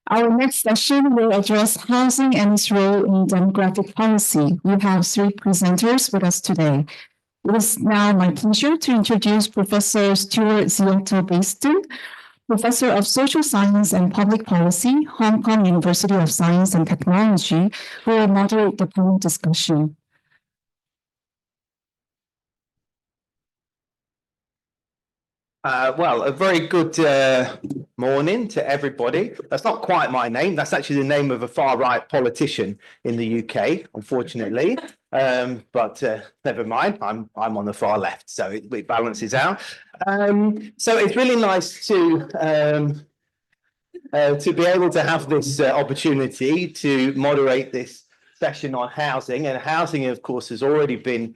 Our next session will address housing and its role in demographic policy. We have three presenters with us today. It is now my pleasure to introduce Professor Stuart Ziotto-Baston, Professor of Social Science and Public Policy, Hong Kong University of Science and Technology, who will moderate the panel discussion. Well, a very good morning to everybody. That's not quite my name. That's actually the name of a far-right politician in the UK, unfortunately. But never mind. I'm on the far left, so it balances out. So it's really nice to be able to have this opportunity to moderate this session on housing. And housing, of course, has already been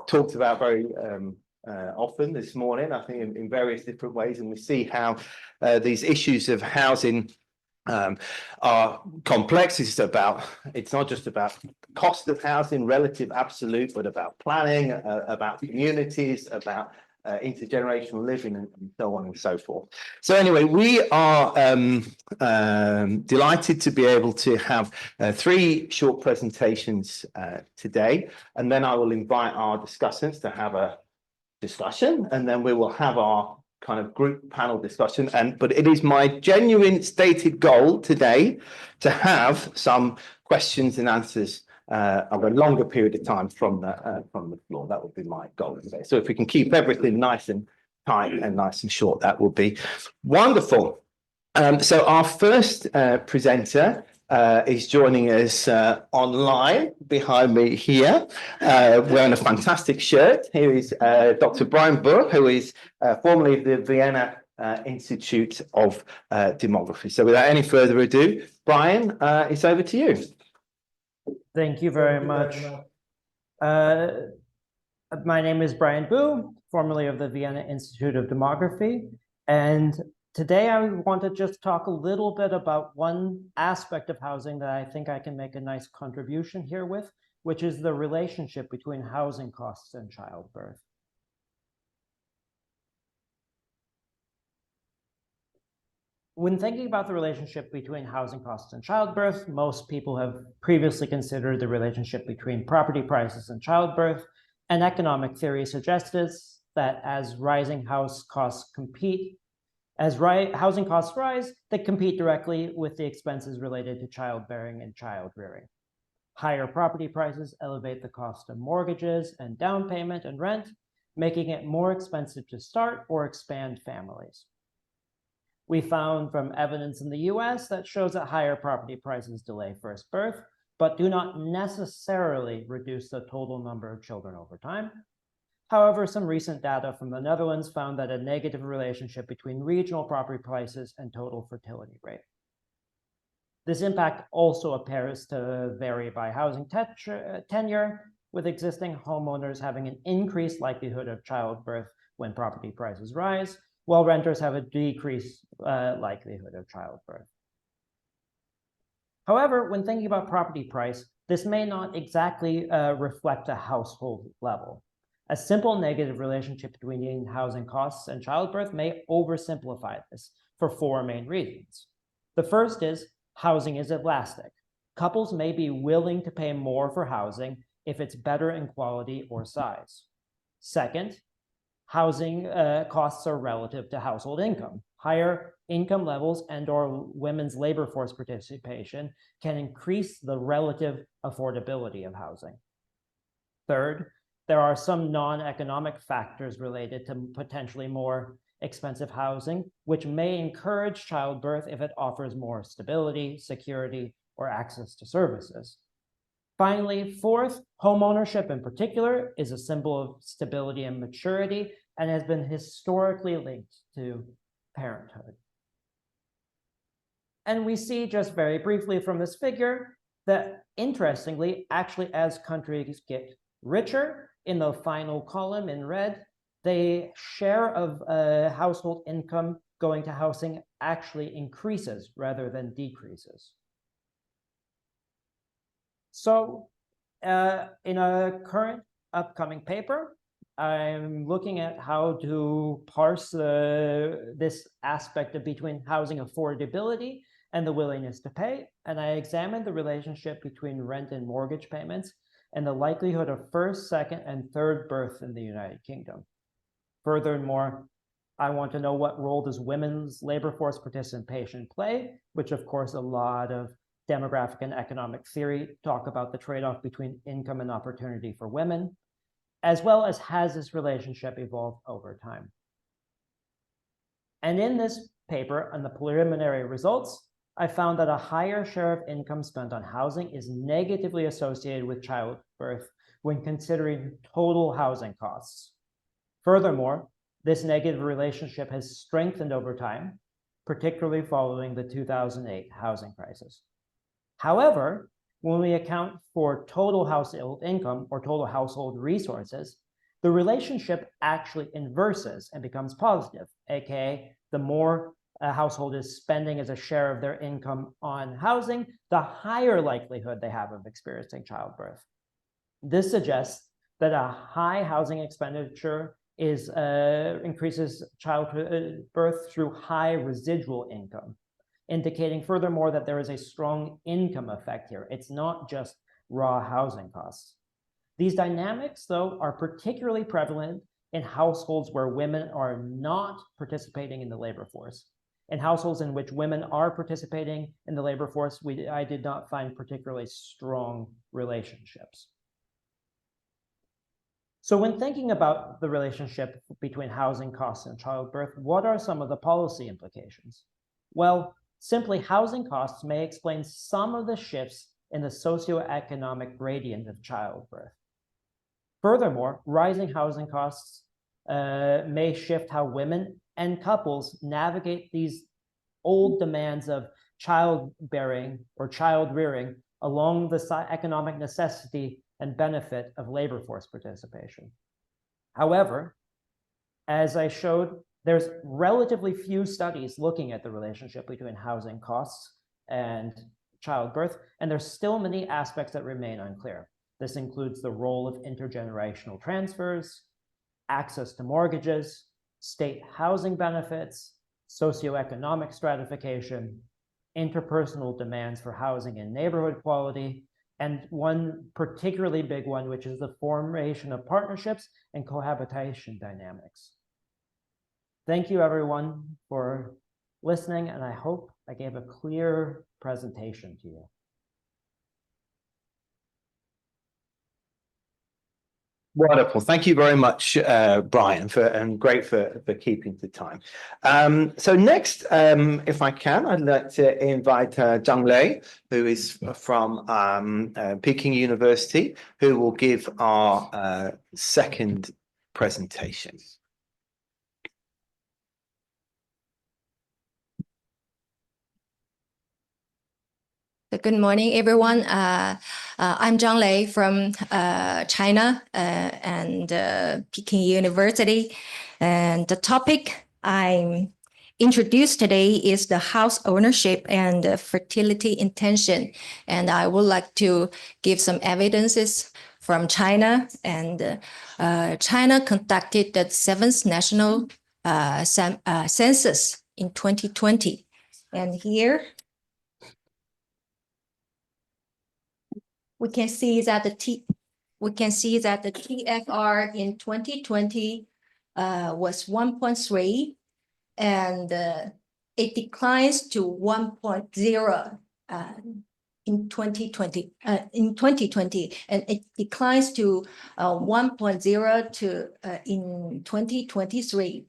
talked about very often this morning, I think, in various different ways, and we see how these issues of housing are complex. It's not just about cost of housing, relative, absolute, but about planning, about communities, about intergenerational living, and so on and so forth. So anyway, we are delighted to be able to have three short presentations today, and then I will invite our discussants to have a discussion, and then we will have our kind of group panel discussion. But it is my genuine stated goal today to have some questions and answers of a longer period of time from the floor. That would be my goal today. So if we can keep everything nice and tight and nice and short, that would be wonderful. So our first presenter is joining us online behind me here, wearing a fantastic shirt. Here is Dr. Brian Burr, who is formerly of the Vienna Institute of Demography. So without any further ado, Brian, it's over to you. Thank you very much. My name is Brian Boo, formerly of the Vienna Institute of Demography, and today I want to just talk a little bit about one aspect of housing that I think I can make a nice contribution here with, which is the relationship between housing costs and childbirth. When thinking about the relationship between housing costs and childbirth, most people have previously considered the relationship between property prices and childbirth, and economic theory suggests that as rising house costs compete, housing costs rise, they compete directly with the expenses related to childbearing and child rearing. Higher property prices elevate the cost of mortgages and down payment and rent, making it more expensive to start or expand families. We found from evidence in the US that shows that higher property prices delay first birth, but do not necessarily reduce the total number of children over time. However, some recent data from the Netherlands found that a negative relationship between regional property prices and total fertility rate. This impact also appears to vary by housing tenure, with existing homeowners having an increased likelihood of childbirth when property prices rise, while renters have a decreased likelihood of childbirth. However, when thinking about property price, this may not exactly reflect a household level. A simple negative relationship between housing costs and childbirth may oversimplify this for four main reasons. The first is housing is elastic. Couples may be willing to pay more for housing if it's better in quality or size. Second, housing costs are relative to household income. Higher income levels and/or women's labor force participation can increase the relative affordability of housing. Third, there are some non-economic factors related to potentially more expensive housing, which may encourage childbirth if it offers more stability, security, or access to services. Finally, fourth, homeownership in particular is a symbol of stability and maturity and has been historically linked to parenthood. And we see just very briefly from this figure that, interestingly, actually as countries get richer, in the final column in red, the share of household income going to housing actually increases rather than decreases. So in a current upcoming paper, I'm looking at how to parse this aspect of between housing affordability and the willingness to pay. And I examined the relationship between rent and mortgage payments and the likelihood of first, second, and third birth in the United Kingdom. Furthermore, I want to know what role does women's labor force participation play, which of course a lot of demographic and economic theory talk about the trade-off between income and opportunity for women, as well as has this relationship evolved over time. And in this paper on the preliminary results, I found that a higher share of income spent on housing is negatively associated with childbirth when considering total housing costs. Furthermore, this negative relationship has strengthened over time, particularly following the 2008 housing crisis. However, when we account for total household income or total household resources, the relationship actually inverses and becomes positive, aka the more a household is spending as a share of their income on housing, the higher likelihood they have of experiencing childbirth. This suggests that a high housing expenditure increases childbirth through high residual income, indicating furthermore that there is a strong income effect here. It's not just raw housing costs. These dynamics, though, are particularly prevalent in households where women are not participating in the labor force. In households in which women are participating in the labor force, I did not find particularly strong relationships. So when thinking about the relationship between housing costs and childbirth, what are some of the policy implications? Well, simply housing costs may explain some of the shifts in the socioeconomic gradient of childbirth. Furthermore, rising housing costs may shift how women and couples navigate these old demands of childbearing or child rearing along the economic necessity and benefit of labor force participation. However, as I showed, there's relatively few studies looking at the relationship between housing costs and childbirth, and there's still many aspects that remain unclear. This includes the role of intergenerational transfers, access to mortgages, state housing benefits, socioeconomic stratification, interpersonal demands for housing and neighborhood quality, and one particularly big one, which is the formation of partnerships and cohabitation dynamics. Thank you, everyone, for listening, and I hope I gave a clear presentation to you. Wonderful. Thank you very much, Brian, and great for keeping to time. So next, if I can, I'd like to invite Zhang Lei, who is from Peking University, who will give our second presentation. Good morning, everyone. I'm Zhang Lei from China and Peking University. And the topic I'm introduced today is the house ownership and fertility intention. And I would like to give some evidences from China. And China conducted the 7th national census in 2020. And here, we can see that the TFR in 2020 was 1.3, and it declines to 1.0 in 2020. And it declines to 1.0 in 2023.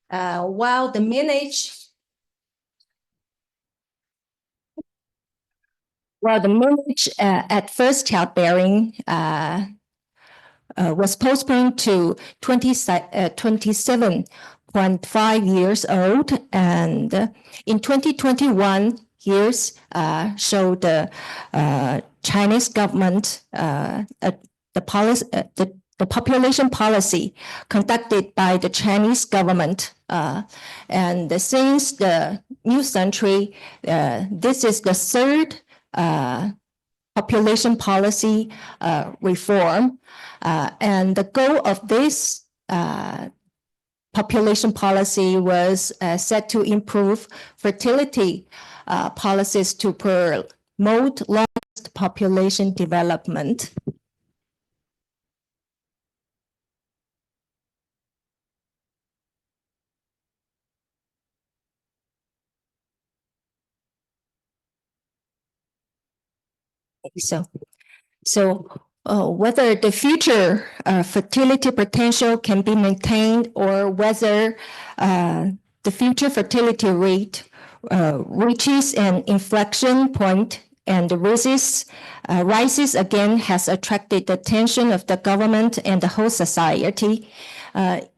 While the mean age at first childbearing was postponed to 27.5 years old, and in 2021 years showed the Chinese government the population policy conducted by the Chinese government, and since the new century, this is the third population policy reform, and the goal of this population policy was set to improve fertility policies to promote long-term population development. So whether the future fertility potential can be maintained or whether the future fertility rate reaches an inflection point and rises again has attracted the attention of the government and the whole society.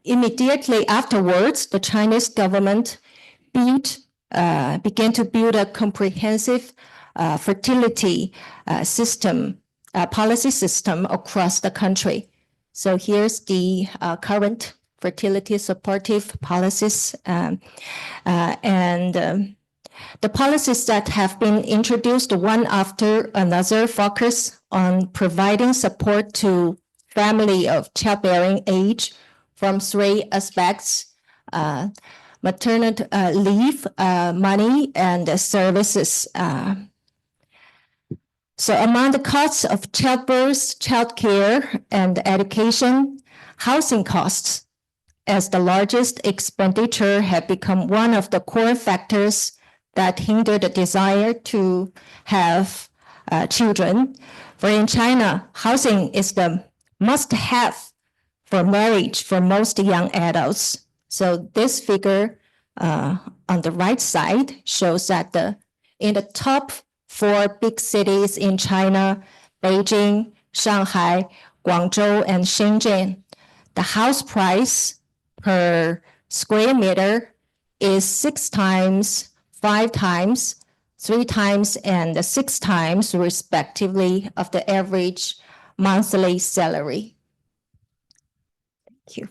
Immediately afterwards, the Chinese government began to build a comprehensive fertility policy system across the country. So here's the current fertility supportive policies the policies that have been introduced one after another focus on providing support to family of childbearing age from three aspects: maternity leave, money, and services. So among the costs of childbirth, childcare, and education, housing costs as the largest expenditure have become one of the core factors that hinder the desire to have children. For in China, housing is the must-have for marriage for most young adults. So this figure on the right side shows that in the top 4 big cities in China, Beijing, Shanghai, Guangzhou, and Shenzhen, the house price per square meter is 6 times, 5 times, 3 times, and 6 times, respectively, of the average monthly salary. Thank you.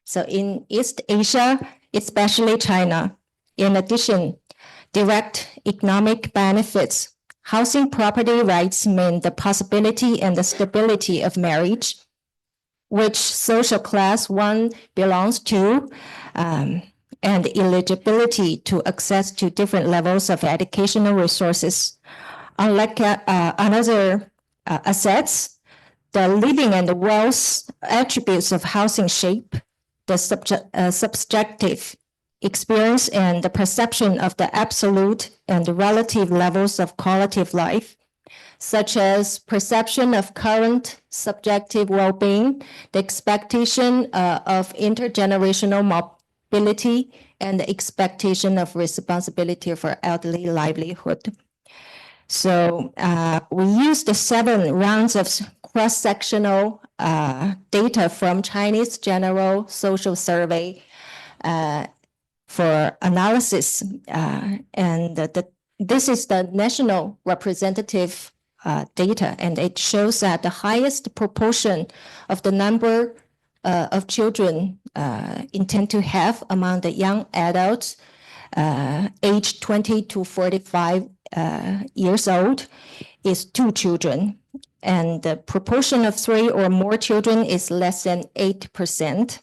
So in East Asia, especially China, in addition, direct economic benefits, housing property rights mean the possibility and the stability of marriage, which social class one belongs to, and eligibility to access to different levels of educational resources. Unlike another assets, the living and the wealth attributes of housing shape the subjective experience and the perception of the absolute and relative levels of quality of life, such as perception of current subjective well-being, the expectation of intergenerational mobility, and the expectation of responsibility for elderly livelihood. So we used the 7 rounds of cross-sectional data from Chinese General Social Survey for analysis. This is the national representative data, and it shows that the highest proportion of the number of children intend to have among the young adults aged 20 to 45 years old is 2 children, and the proportion of 3 or more children is less than 8%.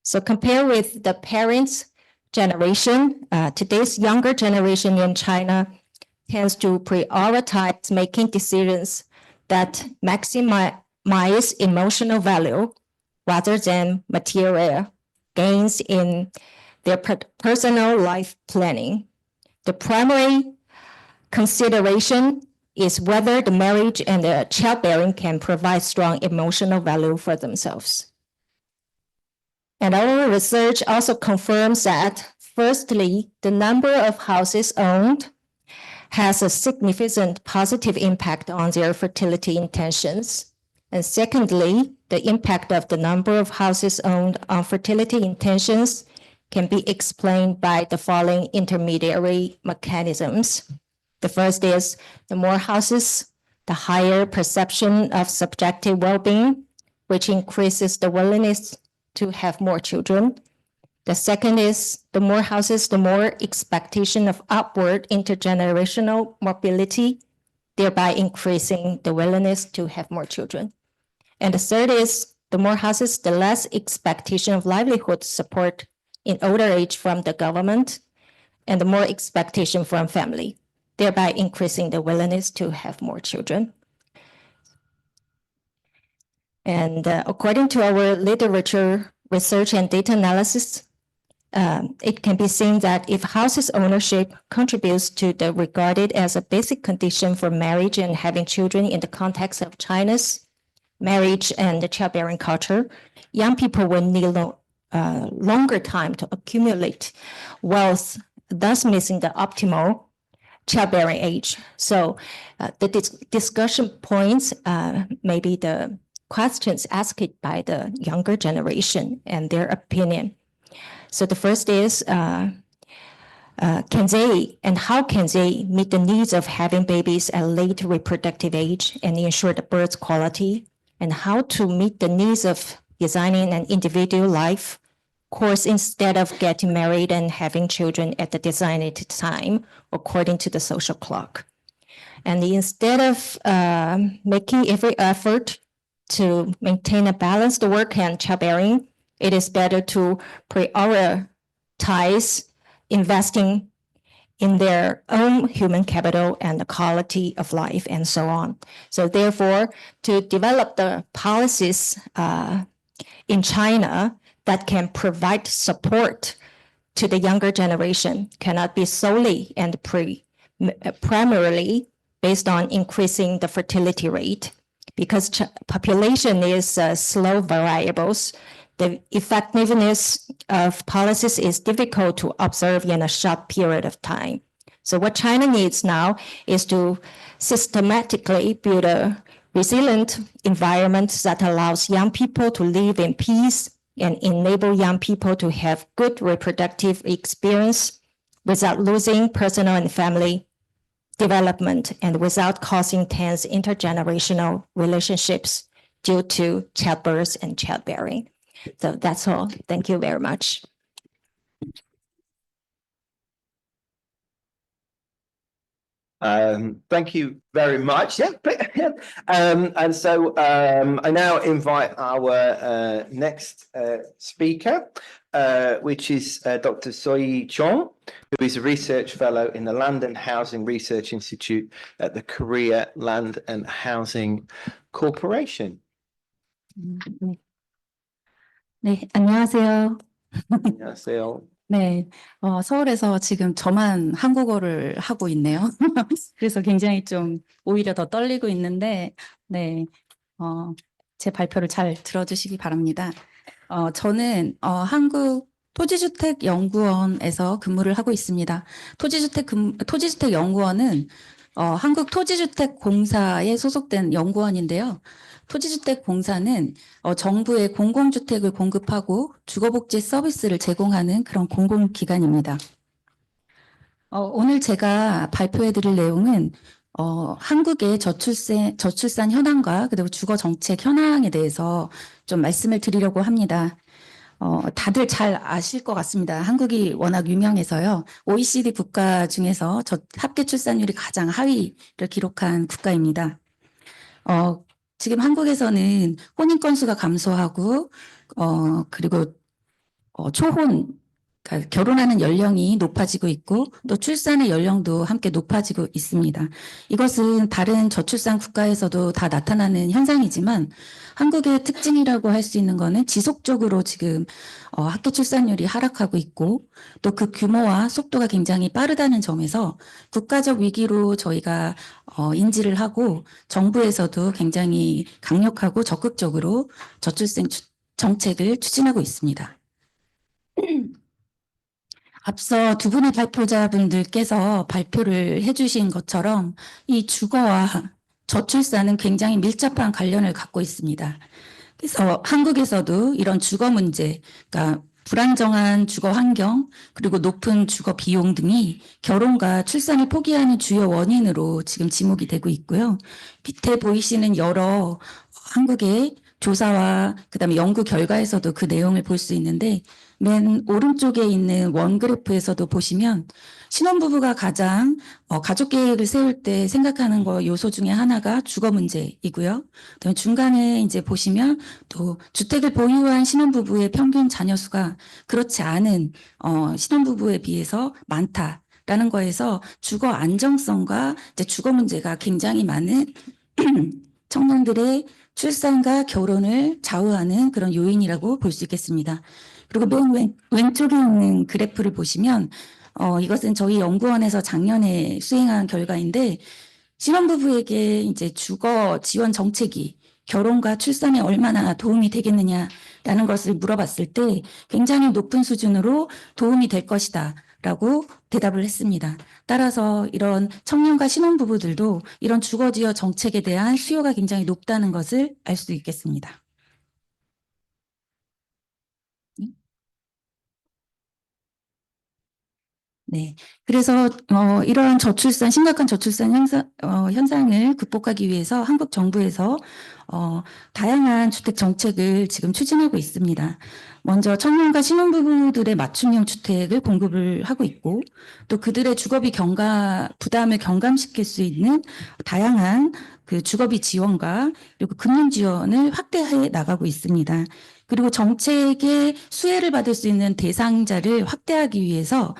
So compare with the parents' generation, today's younger generation in China tends to prioritize making decisions that maximize emotional value rather than material gains in their personal life planning. The primary consideration is whether the marriage and the childbearing can provide strong emotional value for themselves. And our research also confirms that, firstly, the number of houses owned has a significant positive impact on their fertility intentions. And secondly, the impact of the number of houses owned on fertility intentions can be explained by the following intermediary mechanisms. The first is the more houses, the higher perception of subjective well-being, which increases the willingness to have more children. The second is the more houses, the more expectation of upward intergenerational mobility, thereby increasing the willingness to have more children. And the third is the more houses, the less expectation of livelihood support in older age from the government, and the more expectation from family, thereby increasing the willingness to have more children. And according to our literature, research, and data analysis, it can be seen that if houses ownership contributes to the regarded as a basic condition for marriage and having children in the context of China's marriage and the childbearing culture, young people will need longer time to accumulate wealth, thus missing the optimal childbearing age. So the discussion points may be the questions asked by the younger generation and their opinion. So the first is, can they and how can they meet the needs of having babies at late reproductive age and ensure the birth quality, and how to meet the needs of designing an individual life course instead of getting married and having children at the designated time according to the social clock. And instead of making every effort to maintain a balanced work and childbearing, it is better to prioritize investing in their own human capital and the quality of life and so on. So therefore, to develop the policies in China that can provide support to the younger generation cannot be solely and primarily based on increasing the fertility rate, because population is slow variables. The effectiveness of policies is difficult to observe in a short period of time. So what China needs now is to systematically build a resilient environment that allows young people to live in peace and enable young people to have good reproductive experience without losing personal and family development and without causing tense intergenerational relationships due to childbirth and childbearing. So that's all. Thank you very much. Thank you very much. Yeah. And so I now invite our next speaker, which is Dr. Soyi Chong, who is a research fellow in the Land and Housing Research Institute at the Korea Land and Housing Corporation. 네, 안녕하세요. 안녕하세요. 네, 서울에서 지금 저만 한국어를 하고 있네요. 그래서 굉장히 좀 오히려 더 떨리고 있는데, 네, 제 발표를 잘 들어주시기 바랍니다. 저는 한국 토지주택연구원에서 근무를 하고 있습니다. 토지주택연구원은 한국토지주택공사에 소속된 연구원인데요. 토지주택공사는 정부의 공공주택을 공급하고 주거복지 서비스를 제공하는 그런 공공기관입니다. 오늘 제가 발표해드릴 내용은 한국의 저출산 현황과 그리고 주거정책 현황에 대해서 좀 말씀을 드리려고 합니다. 다들 잘 아실 것 같습니다. 한국이 워낙 유명해서요. OECD 국가 중에서 합계 출산율이 가장 하위를 기록한 국가입니다. 지금 한국에서는 혼인 건수가 감소하고 그리고 초혼, 그러니까 결혼하는 연령이 높아지고 있고 또 출산의 연령도 함께 높아지고 있습니다. 이것은 다른 저출산 국가에서도 다 나타나는 현상이지만 한국의 특징이라고 할 수 있는 거는 지속적으로 지금 합계 출산율이 하락하고 있고 또 그 규모와 속도가 굉장히 빠르다는 점에서 국가적 위기로 저희가 인지를 하고 정부에서도 굉장히 강력하고 적극적으로 저출생 정책을 추진하고 있습니다. 앞서 두 분의 발표자분들께서 발표를 해주신 것처럼 이 주거와 저출산은 굉장히 밀접한 관련을 갖고 있습니다. 그래서 한국에서도 이런 주거 문제, 그러니까 불안정한 주거 환경, 그리고 높은 주거 비용 등이 결혼과 출산을 포기하는 주요 원인으로 지금 지목이 되고 있고요. 밑에 보이시는 여러 한국의 조사와 그다음에 연구 결과에서도 그 내용을 볼 수 있는데 맨 오른쪽에 있는 원 그래프에서도 보시면 신혼부부가 가장 가족 계획을 세울 때 생각하는 요소 중에 하나가 주거 문제이고요. 그다음에 중간에 이제 보시면 또 주택을 보유한 신혼부부의 평균 자녀 수가 그렇지 않은 신혼부부에 비해서 많다라는 거에서 주거 안정성과 이제 주거 문제가 굉장히 많은 청년들의 출산과 결혼을 좌우하는 그런 요인이라고 볼 수 있겠습니다. 그리고 맨 왼쪽에 있는 그래프를 보시면 이것은 저희 연구원에서 작년에 수행한 결과인데 신혼부부에게 이제 주거 지원 정책이 결혼과 출산에 얼마나 도움이 되겠느냐라는 것을 물어봤을 때 굉장히 높은 수준으로 도움이 될 것이다 라고 대답을 했습니다. 따라서 이런 청년과 신혼부부들도 이런 주거 지원 정책에 대한 수요가 굉장히 높다는 것을 알 수 있겠습니다. 네. 그래서 이런 심각한 저출산 현상을 극복하기 위해서 한국 정부에서 다양한 주택 정책을 지금 추진하고 있습니다. 먼저 청년과 신혼부부들의 맞춤형 주택을 공급을 하고 있고 또 그들의 주거비 부담을 경감시킬 수 있는 다양한 그 주거비 지원과 그리고 금융 지원을 확대해 나가고 있습니다. 그리고 정책의 수혜를 받을 수 있는 대상자를 확대하기 위해서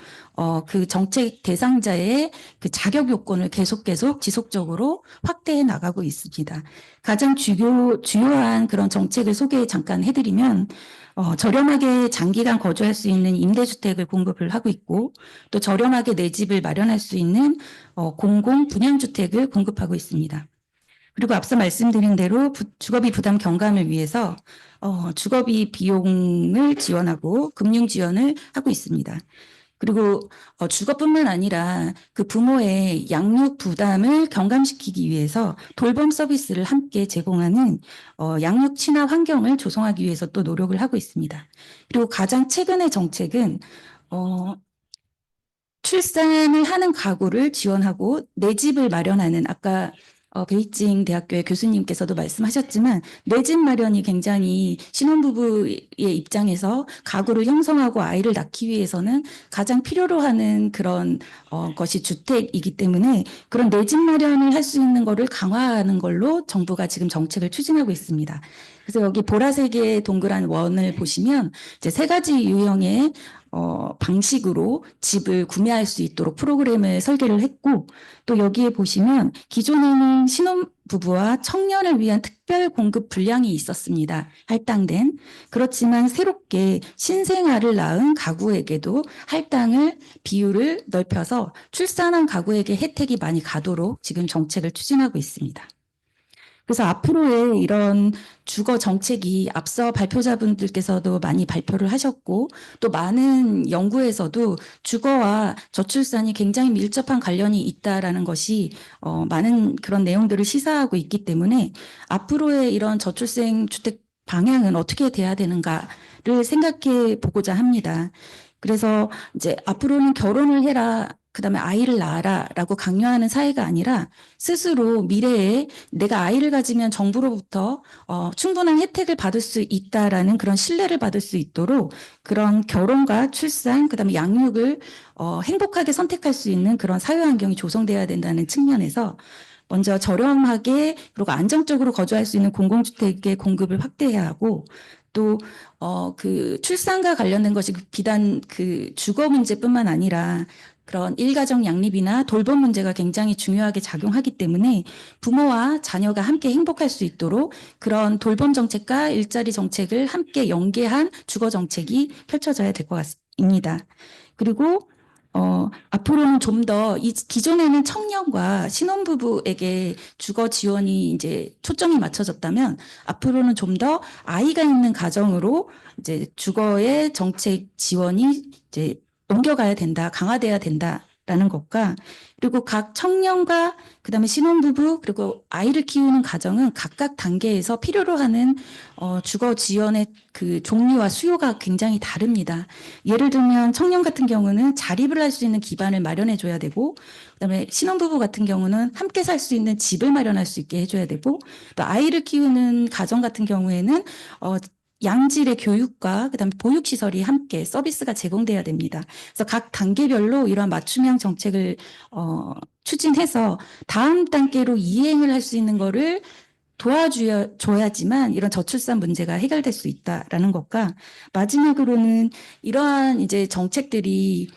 그 정책 대상자의 그 자격 요건을 계속 지속적으로 확대해 나가고 있습니다. 가장 주요한 그런 정책을 소개 잠깐 해드리면 저렴하게 장기간 거주할 수 있는 임대주택을 공급을 하고 있고 또 저렴하게 내 집을 마련할 수 있는 공공 분양주택을 공급하고 있습니다. 그리고 앞서 말씀드린 대로 주거비 부담 경감을 위해서 주거비 비용을 지원하고 금융 지원을 하고 있습니다. 그리고 주거뿐만 아니라 그 부모의 양육 부담을 경감시키기 위해서 돌봄 서비스를 함께 제공하는 양육 친화 환경을 조성하기 위해서 또 노력을 하고 있습니다. 그리고 가장 최근의 정책은 출산을 하는 가구를 지원하고 내 집을 마련하는 아까 베이징 대학교의 교수님께서도 말씀하셨지만 내 집 마련이 굉장히 신혼부부의 입장에서 가구를 형성하고 아이를 낳기 위해서는 가장 필요로 하는 그런 것이 주택이기 때문에 그런 내 집 마련을 할 수 있는 거를 강화하는 걸로 정부가 지금 정책을 추진하고 있습니다. 그래서 여기 보라색의 동그란 원을 보시면 이제 3가지 유형의 방식으로 집을 구매할 수 있도록 프로그램을 설계를 했고 또 여기에 보시면 기존에는 신혼부부와 청년을 위한 특별 공급 분량이 있었습니다. 할당된. 그렇지만 새롭게 신생아를 낳은 가구에게도 할당을 비율을 넓혀서 출산한 가구에게 혜택이 많이 가도록 지금 정책을 추진하고 있습니다. 그래서 앞으로의 이런 주거 정책이 앞서 발표자분들께서도 많이 발표를 하셨고 또 많은 연구에서도 주거와 저출산이 굉장히 밀접한 관련이 있다라는 것이 많은 그런 내용들을 시사하고 있기 때문에 앞으로의 이런 저출생 주택 방향은 어떻게 돼야 되는가를 생각해 보고자 합니다. 그래서 이제 앞으로는 결혼을 해라, 그다음에 아이를 낳아라라고 강요하는 사회가 아니라 스스로 미래에 내가 아이를 가지면 정부로부터 충분한 혜택을 받을 수 있다라는 그런 신뢰를 받을 수 있도록 그런 결혼과 출산, 그다음에 양육을 행복하게 선택할 수 있는 그런 사회 환경이 조성돼야 된다는 측면에서 먼저 저렴하게 그리고 안정적으로 거주할 수 있는 공공주택의 공급을 확대해야 하고 또 그 출산과 관련된 것이 비단 그 주거 문제뿐만 아니라 그런 일가정 양립이나 돌봄 문제가 굉장히 중요하게 작용하기 때문에 부모와 자녀가 함께 행복할 수 있도록 그런 돌봄 정책과 일자리 정책을 함께 연계한 주거 정책이 펼쳐져야 될 것 같습니다. 그리고 앞으로는 좀 더 기존에는 청년과 신혼부부에게 주거 지원이 이제 초점이 맞춰졌다면 앞으로는 좀 더 아이가 있는 가정으로 이제 주거의 정책 지원이 이제 옮겨가야 된다, 강화돼야 된다라는 것과 그리고 각 청년과 그다음에 신혼부부 그리고 아이를 키우는 가정은 각각 단계에서 필요로 하는 주거 지원의 그 종류와 수요가 굉장히 다릅니다. 예를 들면 청년 같은 경우는 자립을 할 수 있는 기반을 마련해 줘야 되고 그다음에 신혼부부 같은 경우는 함께 살 수 있는 집을 마련할 수 있게 해줘야 되고 또 아이를 키우는 가정 같은 경우에는 양질의 교육과 그다음에 보육시설이 함께 서비스가 제공돼야 됩니다. 그래서 각 단계별로 이러한 맞춤형 정책을 추진해서 다음 단계로 이행을 할 수 있는 거를 도와줘야지만 이런 저출산 문제가 해결될 수 있다라는 것과 마지막으로는 이러한 이제 정책들이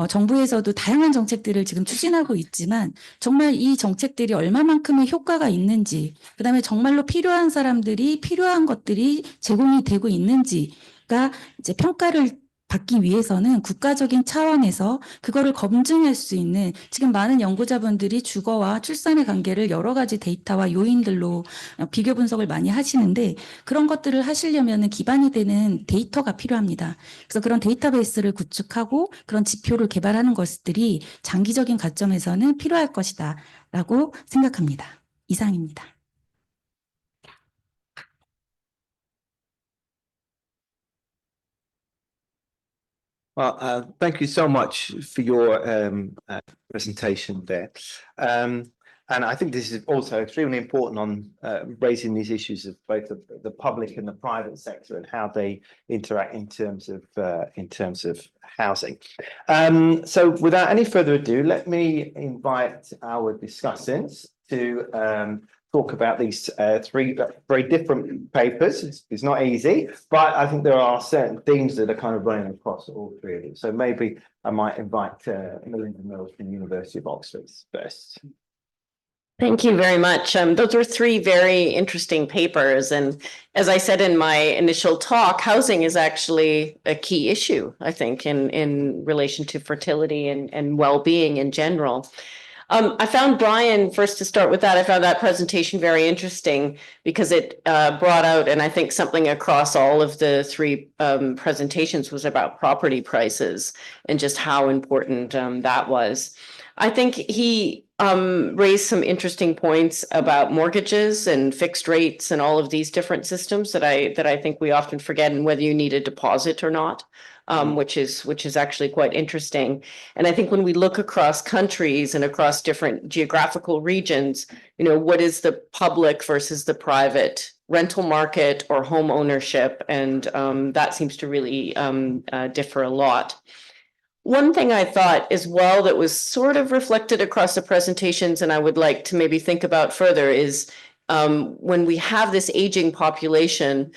정부에서도 다양한 정책들을 지금 추진하고 있지만 정말 이 정책들이 얼마만큼의 효과가 있는지, 그다음에 정말로 필요한 사람들이 필요한 것들이 제공이 되고 있는지가 이제 평가를 받기 위해서는 국가적인 차원에서 그거를 검증할 수 있는, 지금 많은 연구자분들이 주거와 출산의 관계를 여러 가지 데이터와 요인들로 비교 분석을 많이 하시는데 그런 것들을 하시려면 기반이 되는 데이터가 필요합니다. 그래서 그런 데이터베이스를 구축하고 그런 지표를 개발하는 것들이 장기적인 관점에서는 필요할 것이다라고 생각합니다. 이상입니다. Well, thank you so much for your presentation there. And I think this is also extremely important on raising these issues of both the public and the private sector and how they interact in terms of housing. So without any further ado, let me invite our discussants to talk about these three very different papers. It's not easy, but I think there are certain themes that are kind of running across all three of them. So maybe I might invite Melinda Mills from the University of Oxford first. Thank you very much. Those were three very interesting papers. And as I said in my initial talk, housing is actually a key issue, I think, in relation to fertility and well-being in general. I found Brian, first to start with that, I found that presentation very interesting because it brought out, and I think something across all of the three presentations was about property prices and just how important that was. I think he raised some interesting points about mortgages and fixed rates and all of these different systems that I think we often forget, and whether you need a deposit or not, which is actually quite interesting. And I think when we look across countries and across different geographical regions, you know, what is the public versus the private rental market or home ownership, and that seems to really differ a lot. One thing I thought as well that was sort of reflected across the presentations, and I would like to maybe think about further, is when we have this aging population,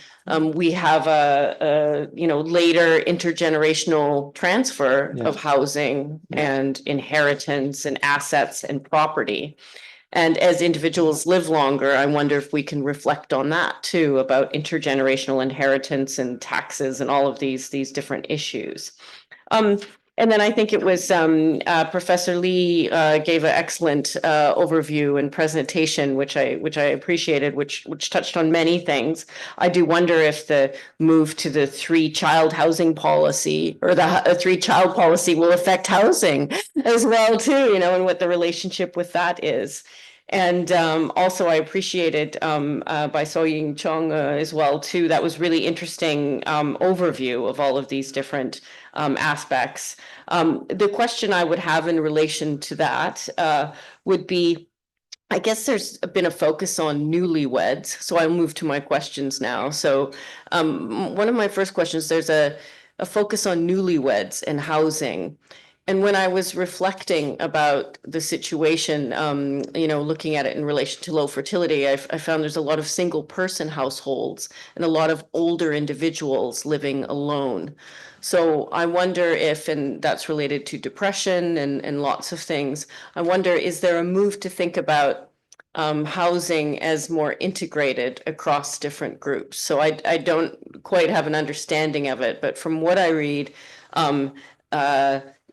we have a later intergenerational transfer of housing and inheritance and assets and property. And as individuals live longer, I wonder if we can reflect on that too, about intergenerational inheritance and taxes and all of these different issues. And then I think it was Professor Lee gave an excellent overview and presentation, which I appreciated, which touched on many things. I do wonder if the move to the 3-child housing policy or the 3-child policy will affect housing as well too, you know, and what the relationship with that is. And also I appreciated by So-Ying Chung as well too. That was really interesting overview of all of these different aspects. The question I would have in relation to that would be, I guess there's been a focus on newlyweds. So I'll move to my questions now. So one of my first questions, there's a focus on newlyweds and housing. And when I was reflecting about the situation, looking at it in relation to low fertility, I found there's a lot of single person households and a lot of older individuals living alone. So I wonder if, and that's related to depression and lots of things, I wonder, is there a move to think about housing as more integrated across different groups? So I don't quite have an understanding of it, but from what I read,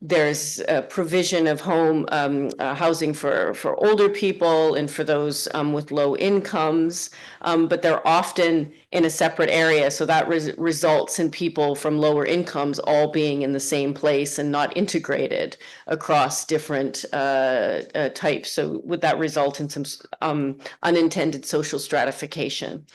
there's a provision of home housing for older people and for those with low incomes, but they're often in a separate area. So that results in people from lower incomes all being in the same place and not integrated across different types. So would that result in some unintended social stratification?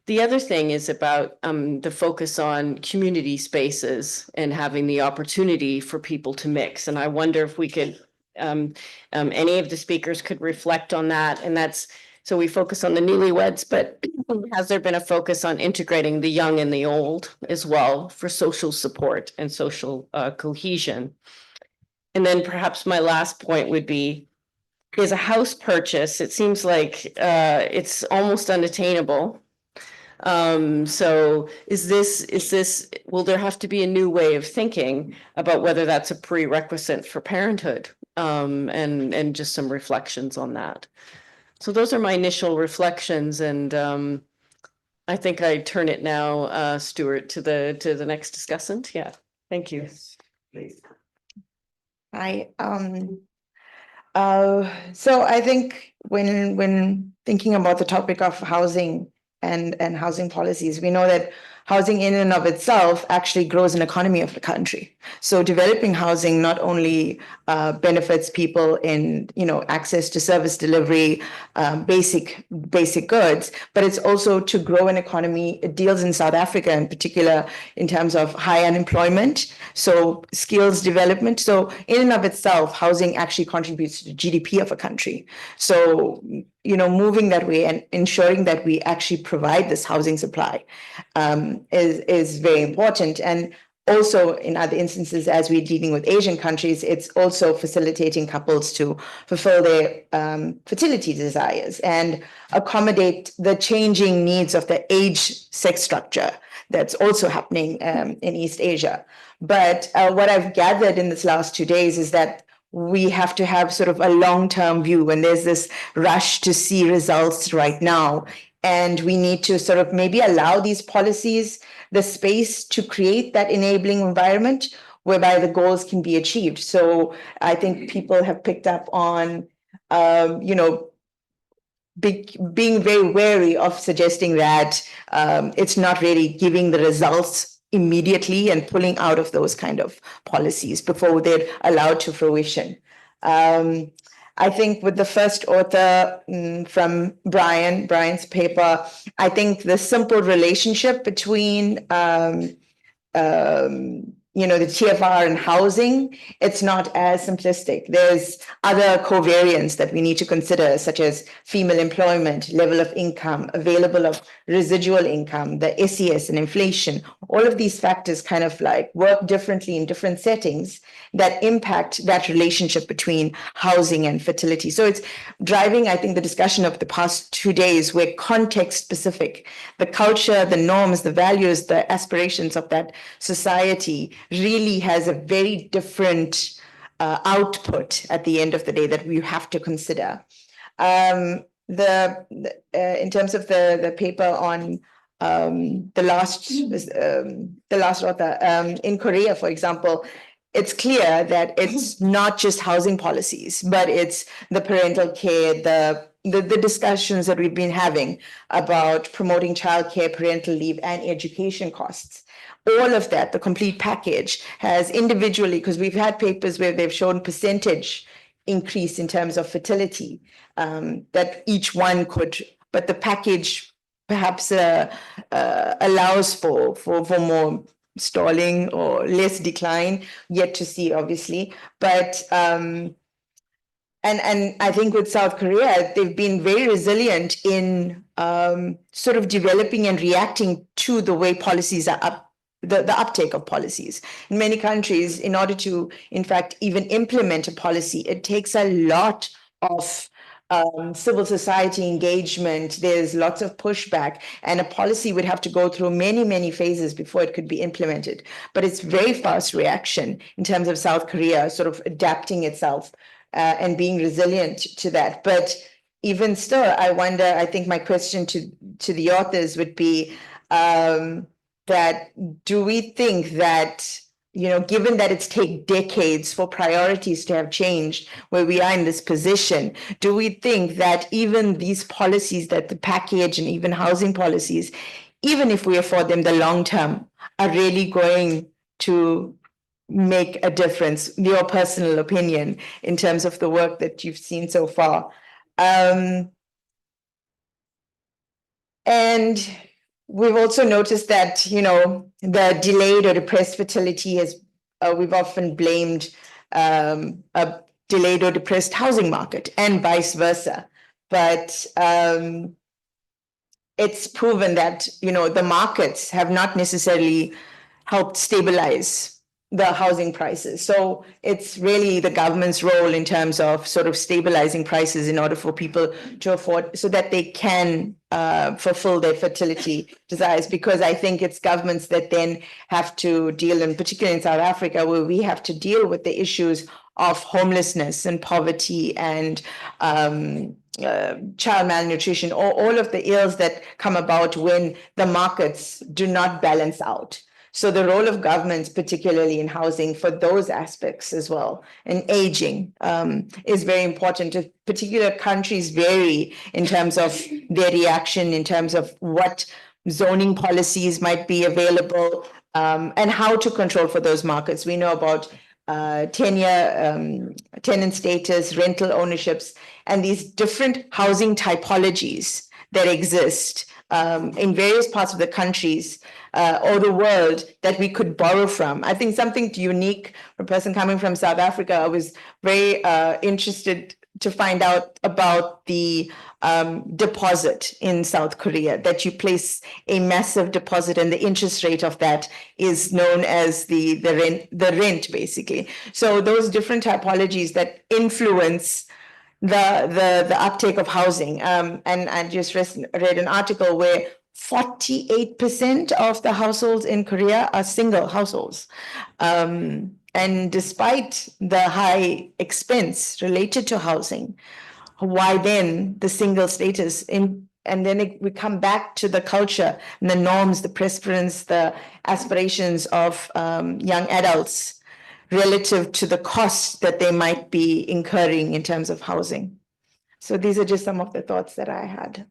The other thing is about the focus on community spaces and having the opportunity for people to mix. And I wonder if we could, any of the speakers could reflect on that. And that's So we focus on the newlyweds, but has there been a focus on integrating the young and the old as well for social support and social cohesion? And then perhaps my last point would be, is a house purchase, it seems like it's almost unattainable. So is this, will there have to be a new way of thinking about whether that's a prerequisite for parenthood? And just some reflections on that. So those are my initial reflections, and I think I turn it now, Stuart, to the next discussant. Yeah, thank you. Yes, please. Hi. So I think when thinking about the topic of housing and housing policies, we know that housing in and of itself actually grows an economy of the country. So developing housing not only benefits people in, access to service delivery, basic goods, but it's also to grow an economy. It deals in South Africa in particular in terms of high unemployment, so skills development. So in and of itself, housing actually contributes to the GDP of a country. So moving that way and ensuring that we actually provide this housing supply is very important. And also in other instances, as we're dealing with Asian countries, it's also facilitating couples to fulfill their fertility desires and accommodate the changing needs of the age-sex structure that's also happening in East Asia. But what I've gathered in this last 2 days is that we have to have sort of a long-term view, and there's this rush to see results right now. And we need to sort of maybe allow these policies the space to create that enabling environment whereby the goals can be achieved. So I think people have picked up on, being very wary of suggesting that it's not really giving the results immediately and pulling out of those kind of policies before they're allowed to fruition. I think with the first author from Brian's paper, I think the simple relationship between the TFR and housing, it's not as simplistic. There's other covariants that we need to consider, such as female employment, level of income, available of residual income, the SES and inflation. All of these factors kind of like work differently in different settings that impact that relationship between housing and fertility. So it's driving, I think, the discussion of the past 2 days where context specific, the culture, the norms, the values, the aspirations of that society really has a very different output at the end of the day that we have to consider. In terms of the paper on the last author in Korea, for example, it's clear that it's not just housing policies, but it's the parental care, the discussions that we've been having about promoting childcare, parental leave, and education costs. All of that, the complete package, has individually, because we've had papers where they've shown percentage increase in terms of fertility, that each one could, but the package perhaps allows for more stalling or less decline, yet to see, obviously. But and I think with South Korea, they've been very resilient in sort of developing and reacting to the way policies are up. The uptake of policies. In many countries, in order to, in fact, even implement a policy, it takes a lot of civil society engagement. There's lots of pushback, and a policy would have to go through many, many phases before it could be implemented. But it's very fast reaction in terms of South Korea sort of adapting itself and being resilient to that. But even still, I wonder, I think my question to the authors would be, that do we think that, given that it's taken decades for priorities to have changed where we are in this position, do we think that even these policies, that the package and even housing policies, even if we afford them the long term, are really going to make a difference? Your personal opinion in terms of the work that you've seen so far. And we've also noticed that, the delayed or depressed fertility has, we've often blamed a delayed or depressed housing market and vice versa. but it's proven that, the markets have not necessarily helped stabilize the housing prices. So it's really the government's role in terms of sort of stabilizing prices in order for people to afford, so that they can fulfill their fertility desires. Because I think it's governments that then have to deal, and particularly in South Africa, where we have to deal with the issues of homelessness and poverty and child malnutrition, or all of the ills that come about when the markets do not balance out. So the role of governments, particularly in housing, for those aspects as well, and aging, is very important. Particular countries vary in terms of their reaction, in terms of what zoning policies might be available, and how to control for those markets. We know about tenure, tenant status, rental ownerships, and these different housing typologies that exist in various parts of the countries or the world that we could borrow from. I think something unique for a person coming from South Africa, I was very interested to find out about the deposit in South Korea, that you place a massive deposit and the interest rate of that is known as the rent basically. So those different typologies that influence the uptake of housing. And I just read an article where 48% of the households in Korea are single households. And despite the high expense related to housing, why then the single status? And then we come back to the culture and the norms, the preference, the aspirations of young adults relative to the costs that they might be incurring in terms of housing. So these are just some of the thoughts that I had.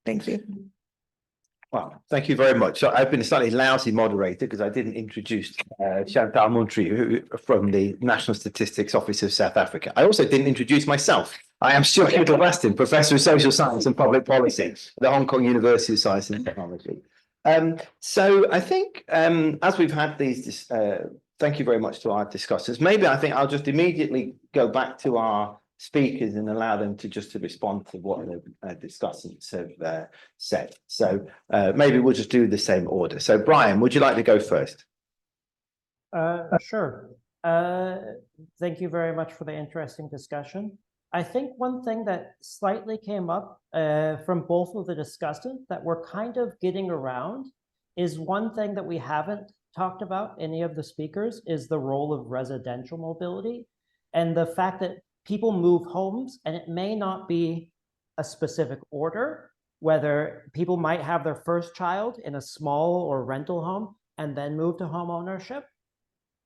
Thank you. Well, thank you very much. So I've been a slightly lousy moderator because I didn't introduce Chantal Munthree from the National Statistics Office of South Africa. I also didn't introduce myself. I am Stuart Little-Weston, Professor of Social Science and Public Policy at the Hong Kong University of Science and Technology. So I think as we've had these, thank you very much to our discussers. Maybe I think I'll just immediately go back to our speakers and allow them to respond to what the discussants have said. So maybe we'll just do the same order. So Brian, would you like to go first? Sure. Thank you very much for the interesting discussion. I think one thing that slightly came up from both of the discussants that we're kind of getting around is one thing that we haven't talked about, any of the speakers, is the role of residential mobility and the fact that people move homes, and it may not be a specific order, whether people might have their first child in a small or rental home and then move to home ownership.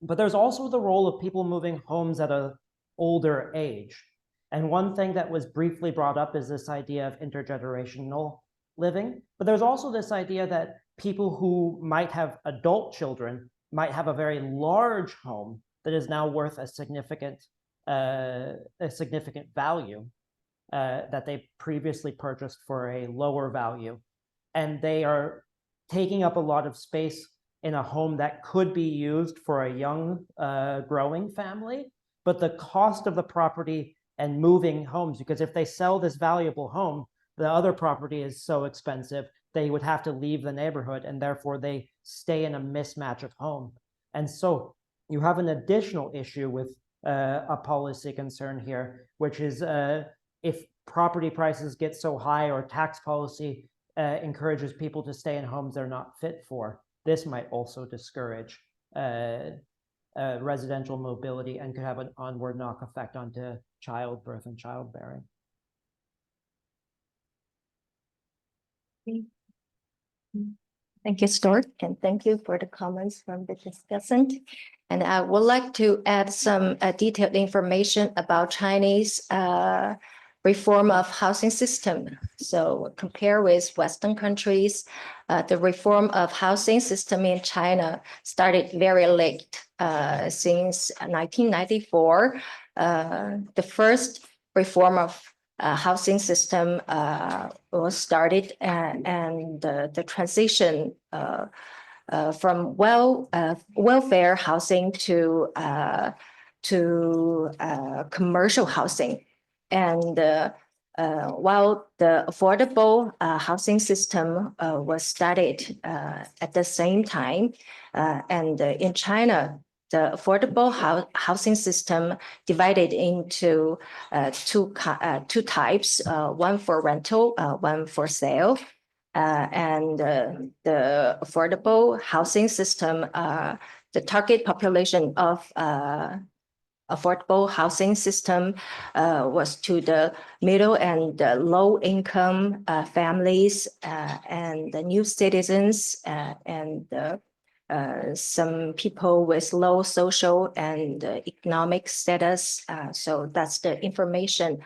But there's also the role of people moving homes at an older age. And one thing that was briefly brought up is this idea of intergenerational living. But there's also this idea that people who might have adult children might have a very large home that is now worth a significant value that they previously purchased for a lower value. And they are taking up a lot of space in a home that could be used for a young growing family, but the cost of the property and moving homes, because if they sell this valuable home, the other property is so expensive, they would have to leave the neighborhood, and therefore they stay in a mismatch of home. And so you have an additional issue with a policy concern here, which is if property prices get so high or tax policy encourages people to stay in homes they're not fit for, this might also discourage residential mobility and could have an onward knock effect onto childbirth and childbearing. Thank you, Stuart, and thank you for the comments from the discussant. And I would like to add some detailed information about Chinese reform of housing system. So compare with Western countries, the reform of housing system in China started very late, since 1994. The first reform of housing system was started, and the transition from welfare housing to commercial housing. And while the affordable housing system was studied at the same time, and in China, the affordable housing system divided into two types, one for rental, one for sale. And the affordable housing system, the target population of affordable housing system was to the middle and low income families and the new citizens and some people with low social and economic status. So that's the information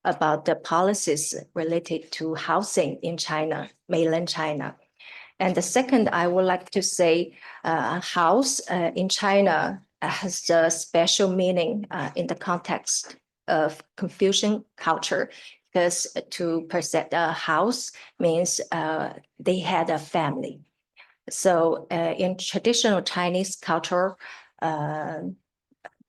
about the policies related to housing in China, mainland China. And the second, I would like to say, house in China has a special meaning in the context of Confucian culture, because to possess a house means they had a family. So in traditional Chinese culture,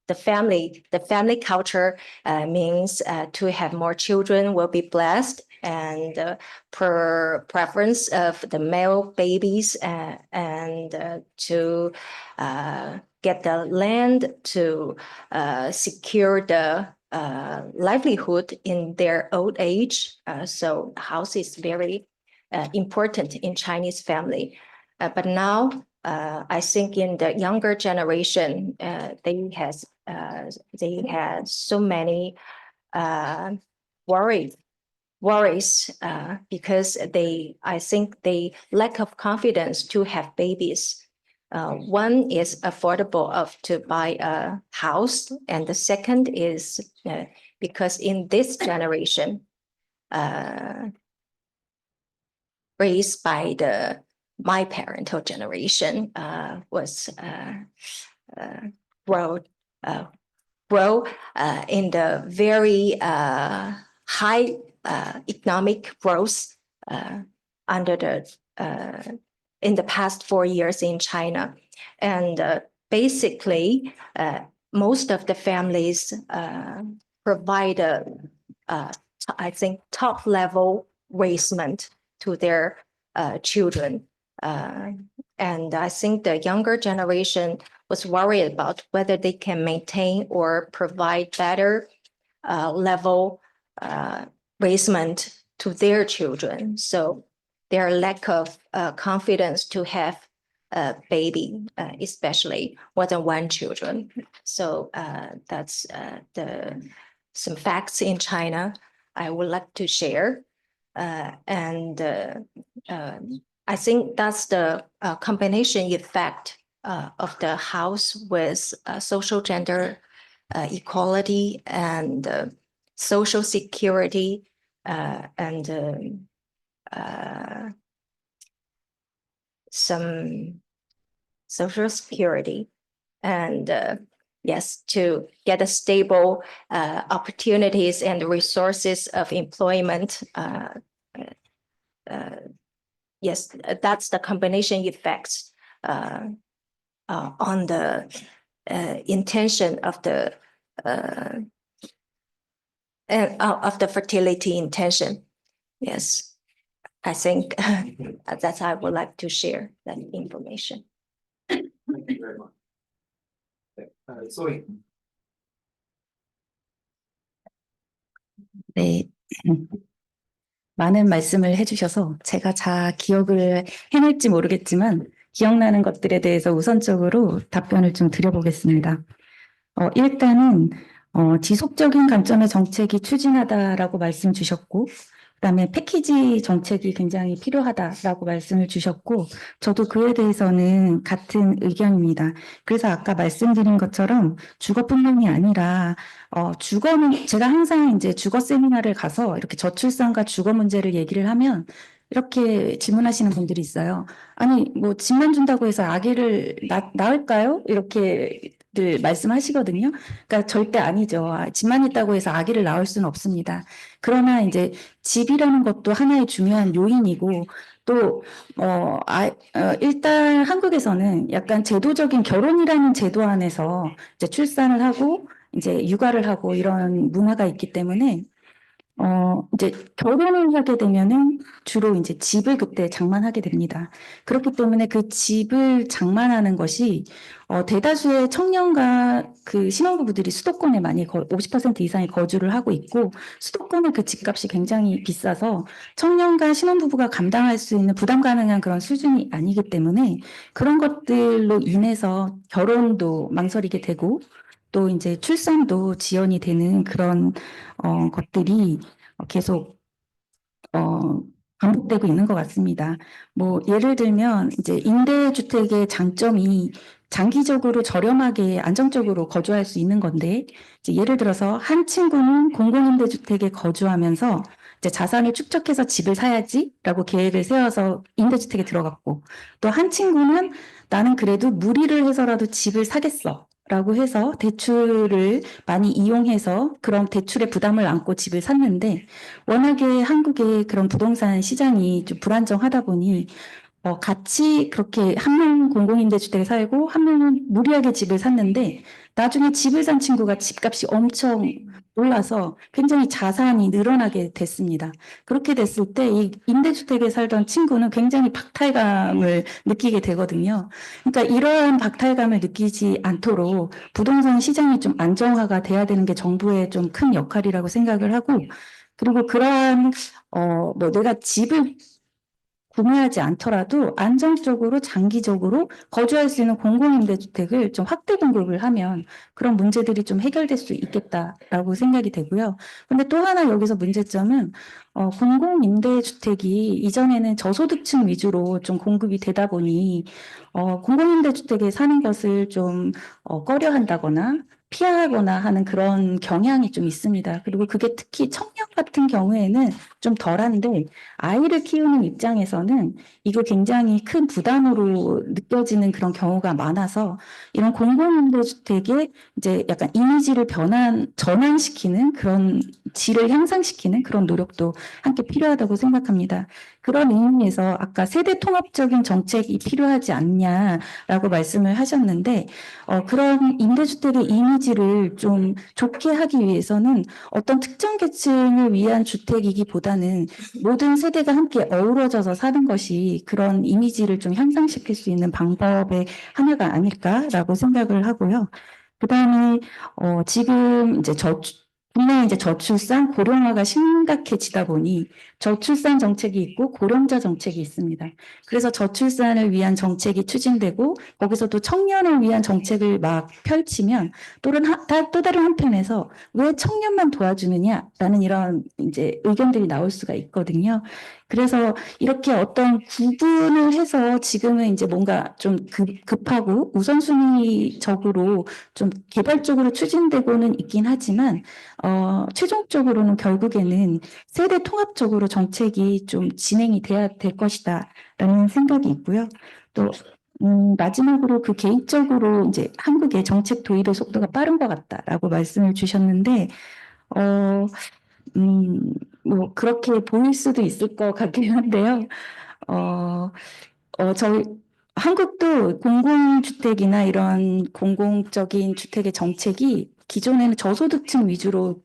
the family culture means to have more children will be blessed, and per preference of the male babies, and to get the land to secure the livelihood in their old age. So house is very important in Chinese family. But now I think in the younger generation, they had so many worries because I think they lack of confidence to have babies. One is affordable to buy a house, and the second is because in this generation, raised by my parental generation, was grow in the very high economic growth under in the past 4 years in China. And basically, most of the families provide I think top level raisement to their children. And I think the younger generation was worried about whether they can maintain or provide better level raisement to their children. So their lack of confidence to have a baby, especially more than one children. So that's some facts in China I would like to share. And I think that's the combination effect of the house with social gender equality and social security and some social security, and yes, to get a stable opportunities and resources of employment. Yes, that's the combination effects on the intention of the fertility intention. Yes, I think that I would like to share that information. Thank you very much. Sorry. 네. 많은 말씀을 해주셔서 제가 기억을 해낼지 모르겠지만 기억나는 것들에 대해서 우선적으로 답변을 좀 드려보겠습니다. 일단은 지속적인 관점의 정책이 추진하다라고 말씀 주셨고, 그다음에 패키지 정책이 굉장히 필요하다라고 말씀을 주셨고, 저도 그에 대해서는 같은 의견입니다. 그래서 아까 말씀드린 것처럼 주거뿐만이 아니라 주거는 제가 항상 이제 주거 세미나를 가서 이렇게 저출산과 주거 문제를 얘기를 하면 이렇게 질문하시는 분들이 있어요. 아니 뭐 집만 준다고 해서 아기를 낳을까요? 이렇게 늘 말씀하시거든요. 그러니까 절대 아니죠. 집만 있다고 해서 아기를 낳을 수는 없습니다. 그러나 이제 집이라는 것도 하나의 중요한 요인이고, 또 일단 한국에서는 약간 제도적인 결혼이라는 제도 안에서 이제 출산을 하고 이제 육아를 하고 이런 문화가 있기 때문에 이제 결혼을 하게 되면은 주로 이제 집을 그때 장만하게 됩니다. 그렇기 때문에 그 집을 장만하는 것이 대다수의 청년과 그 신혼부부들이 수도권에 많이 50% 이상이 거주를 하고 있고 수도권의 그 집값이 굉장히 비싸서 청년과 신혼부부가 감당할 수 있는 부담 가능한 그런 수준이 아니기 때문에 그런 것들로 인해서 결혼도 망설이게 되고 또 이제 출산도 지연이 되는 그런 것들이 계속 반복되고 있는 것 같습니다. 뭐 예를 들면 이제 임대주택의 장점이 장기적으로 저렴하게 안정적으로 거주할 수 있는 건데 이제 예를 들어서 한 친구는 공공임대주택에 거주하면서 이제 자산을 축적해서 집을 사야지라고 계획을 세워서 임대주택에 들어갔고 또 한 친구는 나는 그래도 무리를 해서라도 집을 사겠어. 라고 해서 대출을 많이 이용해서 그런 대출의 부담을 안고 집을 샀는데 워낙에 한국의 그런 부동산 시장이 좀 불안정하다 보니 같이 그렇게 한 명은 공공임대주택에 살고 한 명은 무리하게 집을 샀는데 나중에 집을 산 친구가 집값이 엄청 올라서 굉장히 자산이 늘어나게 됐습니다. 그렇게 됐을 때 이 임대주택에 살던 친구는 굉장히 박탈감을 느끼게 되거든요. 그러니까 이러한 박탈감을 느끼지 않도록 부동산 시장이 좀 안정화가 돼야 되는 게 정부의 좀 큰 역할이라고 생각을 하고 그리고 그러한 뭐 내가 집을 구매하지 않더라도 안정적으로 장기적으로 거주할 수 있는 공공임대주택을 좀 확대 공급을 하면 그런 문제들이 좀 해결될 수 있겠다라고 생각이 되고요. 근데 또 하나 여기서 문제점은 공공임대주택이 이전에는 저소득층 위주로 좀 공급이 되다 보니 공공임대주택에 사는 것을 좀 꺼려한다거나 피하거나 하는 그런 경향이 좀 있습니다. 그리고 그게 특히 청년 같은 경우에는 좀 덜한데 아이를 키우는 입장에서는 이게 굉장히 큰 부담으로 느껴지는 그런 경우가 많아서 이런 공공임대주택의 이제 약간 이미지를 전환시키는 그런 질을 향상시키는 그런 노력도 함께 필요하다고 생각합니다. 그런 의미에서 아까 세대 통합적인 정책이 필요하지 않냐라고 말씀을 하셨는데 그런 임대주택의 이미지를 좀 좋게 하기 위해서는 어떤 특정 계층을 위한 주택이기보다는 모든 세대가 함께 어우러져서 사는 것이 그런 이미지를 좀 향상시킬 수 있는 방법의 하나가 아닐까라고 생각을 하고요. 그다음에 지금 이제 국내 이제 저출산 고령화가 심각해지다 보니 저출산 정책이 있고 고령자 정책이 있습니다. 그래서 저출산을 위한 정책이 추진되고 거기서도 청년을 위한 정책을 막 펼치면 또 다른 한편에서 왜 청년만 도와주느냐라는 이런 이제 의견들이 나올 수가 있거든요. 그래서 이렇게 어떤 구분을 해서 지금은 이제 뭔가 좀 급하고 우선순위적으로 좀 개발적으로 추진되고는 있긴 하지만 최종적으로는 결국에는 세대 통합적으로 정책이 좀 진행이 돼야 될 것이다라는 생각이 있고요. 또 마지막으로 그 개인적으로 이제 한국의 정책 도입의 속도가 빠른 것 같다라고 말씀을 주셨는데 뭐 그렇게 보일 수도 있을 것 같긴 한데요. 저희 한국도 공공주택이나 이런 공공적인 주택의 정책이 기존에는 저소득층 위주로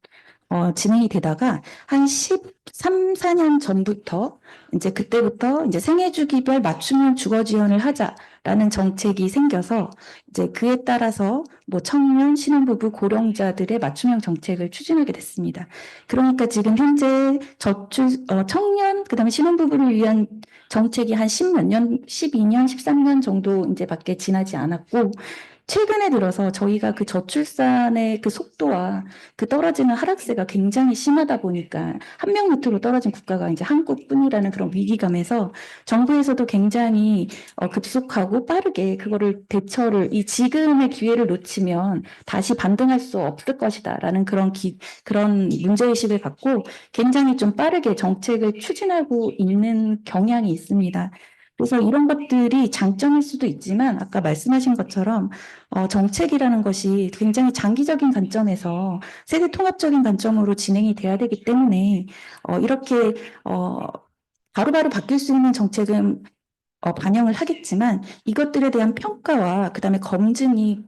진행이 되다가 한 13, 14년 전부터 이제 그때부터 이제 생애주기별 맞춤형 주거 지원을 하자라는 정책이 생겨서 이제 그에 따라서 뭐 청년, 신혼부부, 고령자들의 맞춤형 정책을 추진하게 됐습니다. 그러니까 지금 현재 청년, 그다음에 신혼부부를 위한 정책이 한 10몇 년, 12년, 13년 정도 이제 밖에 지나지 않았고 최근에 들어서 저희가 그 저출산의 그 속도와 그 떨어지는 하락세가 굉장히 심하다 보니까 한 명 밑으로 떨어진 국가가 이제 한국뿐이라는 그런 위기감에서 정부에서도 굉장히 급속하고 빠르게 그거를 이 지금의 기회를 놓치면 다시 반등할 수 없을 것이다라는 그런 문제의식을 갖고 굉장히 좀 빠르게 정책을 추진하고 있는 경향이 있습니다. 그래서 이런 것들이 장점일 수도 있지만 아까 말씀하신 것처럼 정책이라는 것이 굉장히 장기적인 관점에서 세대 통합적인 관점으로 진행이 돼야 되기 때문에 이렇게 바로바로 바뀔 수 있는 정책은 반영을 하겠지만 이것들에 대한 평가와 그다음에 검증이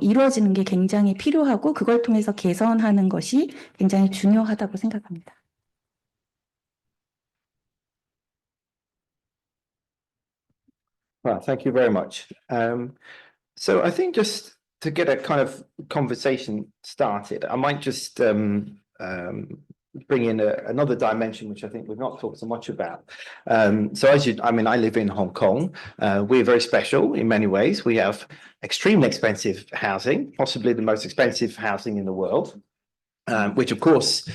이루어지는 게 굉장히 필요하고 그걸 통해서 개선하는 것이 굉장히 중요하다고 생각합니다. Well, thank you very much. So I think just to get a kind of conversation started, I might just bring in another dimension, which I think we've not talked so much about. So I mean, I live in Hong Kong. We're very special in many ways. We have extremely expensive housing, possibly the most expensive housing in the world, which of course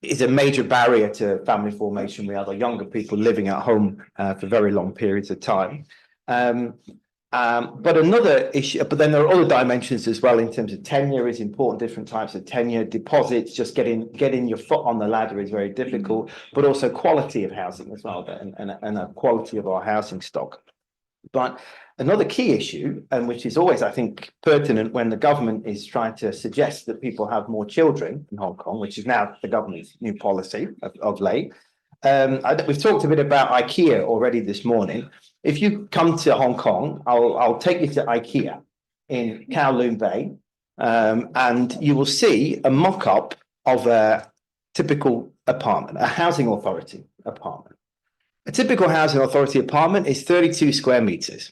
is a major barrier to family formation. We have younger people living at home for very long periods of time. But another issue, but then there are other dimensions as well in terms of tenure is important, different types of tenure, deposits, just getting your foot on the ladder is very difficult, but also quality of housing as well, and a quality of our housing stock. But another key issue, and which is always, I think, pertinent when the government is trying to suggest that people have more children in Hong Kong, which is now the government's new policy of late. We've talked a bit about IKEA already this morning. If you come to Hong Kong, I'll take you to IKEA in Kowloon Bay, and you will see a mock-up of a typical apartment, a housing authority apartment. A typical housing authority apartment is 32 square meters,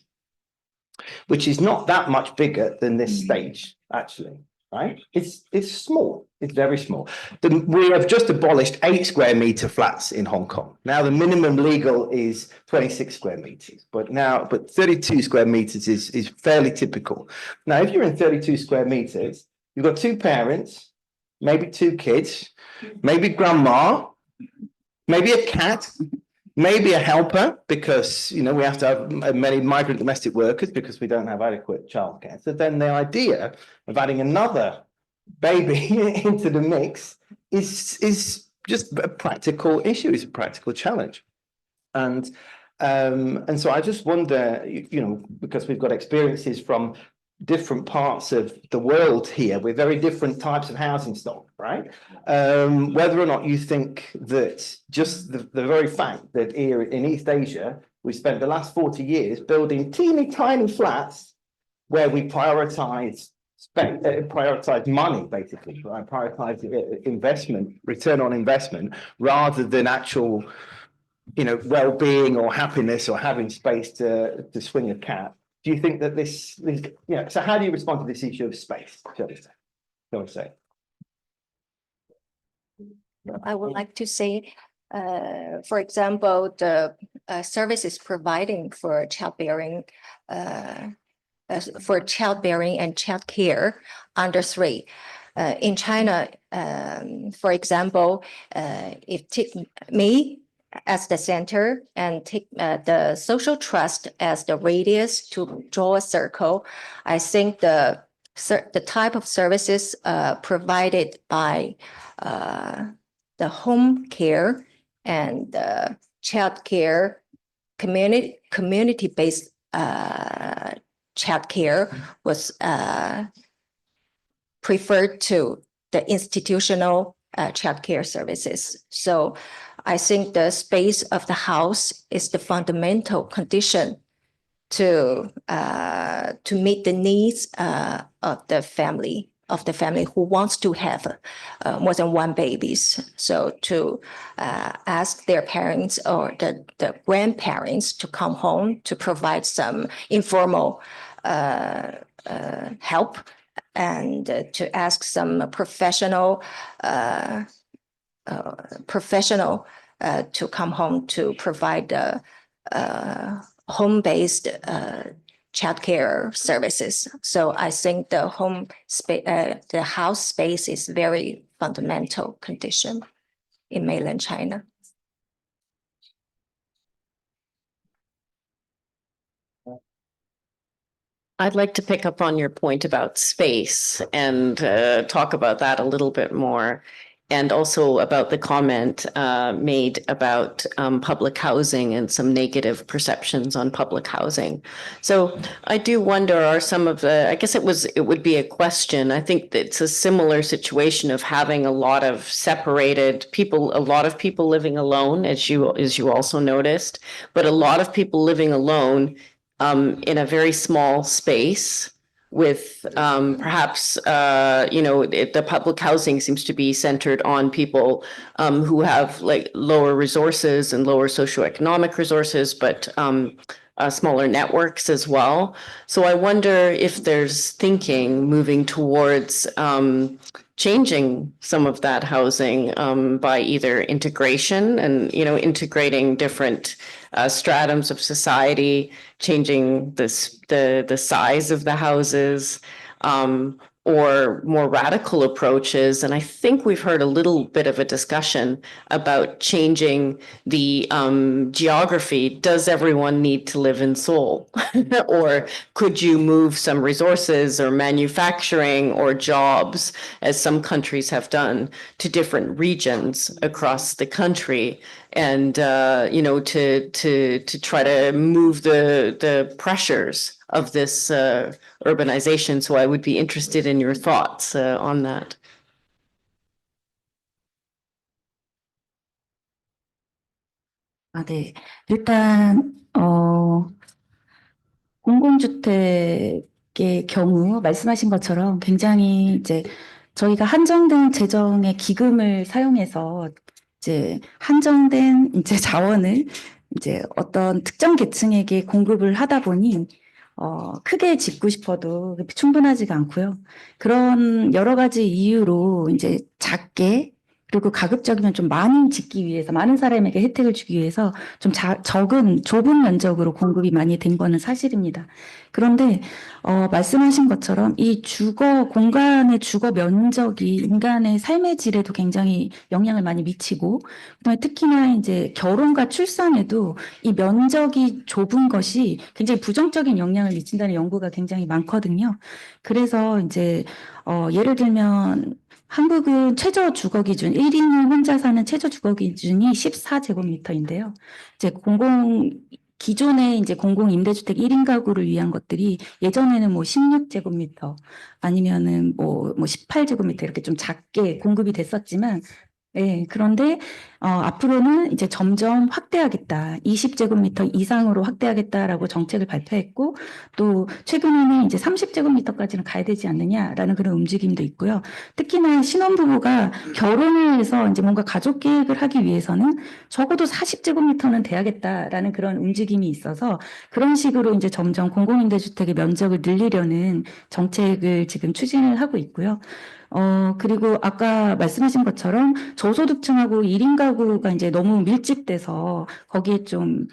which is not that much bigger than this stage, actually, right? It's small. It's very small. We have just abolished 8 square meter flats in Hong Kong. Now the minimum legal is 26 square meters, but 32 square meters is fairly typical. Now, if you're in 32 square meters, you've got 2 parents, maybe 2 kids, maybe grandma, maybe a cat, maybe a helper, because we have to have many migrant domestic workers because we don't have adequate childcare. So then the idea of adding another baby into the mix is just a practical issue, it's a practical challenge. And so I just wonder, because we've got experiences from different parts of the world here with very different types of housing stock, right? Whether or not you think that just the very fact that here in East Asia, we spent the last 40 years building teeny tiny flats where we prioritize money, basically, right? Prioritize investment, return on investment, rather than actual, well-being or happiness or having space to swing a cat. Do you think that this so how do you respond to this issue of space, shall we say? I would like to say, for example, the services providing for childbearing and childcare under 3. In China, for example, if take me as the center and take the social trust as the radius to draw a circle, I think the type of services provided by the home care and the child care, community-based child care was preferred to the institutional child care services. So I think the space of the house is the fundamental condition to meet the needs of the family who wants to have more than 1 babies. So to ask their parents or the grandparents to come home to provide some informal help, and to ask some professional to come home to provide home-based childcare services. So I think the house space is very fundamental condition in mainland China. I'd like to pick up on your point about space and talk about that a little bit more, and also about the comment made about public housing and some negative perceptions on public housing. So I do wonder, are some of the, I guess it would be a question. I think that it's a similar situation of having a lot of separated people, a lot of people living alone, as you also noticed, but a lot of people living alone in a very small space with perhaps, the public housing seems to be centered on people who have like lower resources and lower socioeconomic resources, but smaller networks as well. So I wonder if there's thinking moving towards changing some of that housing by either integration and, integrating different stratums of society, changing the size of the houses, or more radical approaches. And I think we've heard a little bit of a discussion about changing the geography. Does everyone need to live in Seoul? Or could you move some resources or manufacturing or jobs, as some countries have done, to different regions across the country? And, to try to move the pressures of this urbanization. So I would be interested in your thoughts on that. 네. 일단, 공공주택의 경우 말씀하신 것처럼 굉장히 이제 저희가 한정된 재정의 기금을 사용해서 이제 한정된 이제 자원을 이제 어떤 특정 계층에게 공급을 하다 보니 크게 짓고 싶어도 충분하지가 않고요. 그런 여러 가지 이유로 이제 작게 그리고 가급적이면 좀 많이 짓기 위해서 많은 사람에게 혜택을 주기 위해서 좀 좁은 면적으로 공급이 많이 된 거는 사실입니다. 그런데 말씀하신 것처럼 이 공간의 주거 면적이 인간의 삶의 질에도 굉장히 영향을 많이 미치고, 그다음에 특히나 이제 결혼과 출산에도 이 면적이 좁은 것이 굉장히 부정적인 영향을 미친다는 연구가 굉장히 많거든요. 그래서 이제 예를 들면 한국은 최저 주거 기준, 1인용 혼자 사는 최저 주거 기준이 14제곱미터인데요. 이제 기존의 이제 공공임대주택 1인 가구를 위한 것들이 예전에는 뭐 16제곱미터 아니면은 뭐 18제곱미터 이렇게 좀 작게 공급이 됐었지만, 네, 그런데 앞으로는 이제 점점 확대하겠다. 20제곱미터 이상으로 확대하겠다라고 정책을 발표했고, 또 최근에는 이제 30제곱미터까지는 가야 되지 않느냐라는 그런 움직임도 있고요. 특히나 신혼부부가 결혼을 해서 이제 뭔가 가족 계획을 하기 위해서는 적어도 40제곱미터는 돼야겠다라는 그런 움직임이 있어서 그런 식으로 이제 점점 공공임대주택의 면적을 늘리려는 정책을 지금 추진을 하고 있고요. 그리고 아까 말씀하신 것처럼 저소득층하고 1인 가구가 이제 너무 밀집돼서 거기에 좀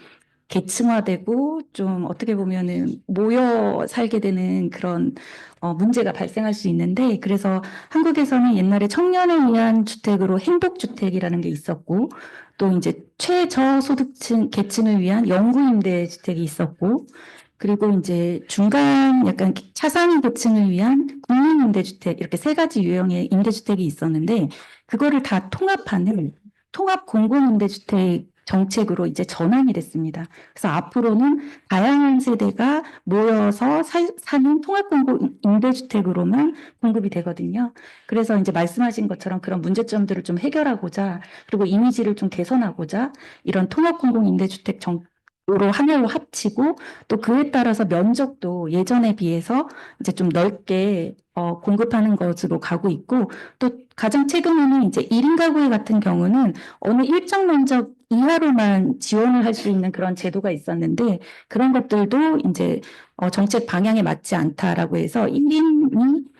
계층화되고 좀 어떻게 보면은 모여 살게 되는 그런 문제가 발생할 수 있는데, 그래서 한국에서는 옛날에 청년을 위한 주택으로 행복주택이라는 게 있었고, 또 이제 최저소득층 계층을 위한 영구임대 주택이 있었고, 그리고 이제 중간 약간 차상위 계층을 위한 국민임대주택, 이렇게 세 가지 유형의 임대주택이 있었는데, 그거를 다 통합하는 통합 공공임대주택 정책으로 이제 전환이 됐습니다. 그래서 앞으로는 다양한 세대가 모여서 사는 통합 공공임대주택으로만 공급이 되거든요. 그래서 이제 말씀하신 것처럼 그런 문제점들을 좀 해결하고자, 그리고 이미지를 좀 개선하고자 이런 통합 공공임대주택 으로 하나로 합치고, 또 그에 따라서 면적도 예전에 비해서 이제 좀 넓게 공급하는 것으로 가고 있고, 또 가장 최근에는 이제 1인 가구 같은 경우는 어느 일정 면적 이하로만 지원을 할 수 있는 그런 제도가 있었는데, 그런 것들도 이제 정책 방향에 맞지 않다라고 해서 1인이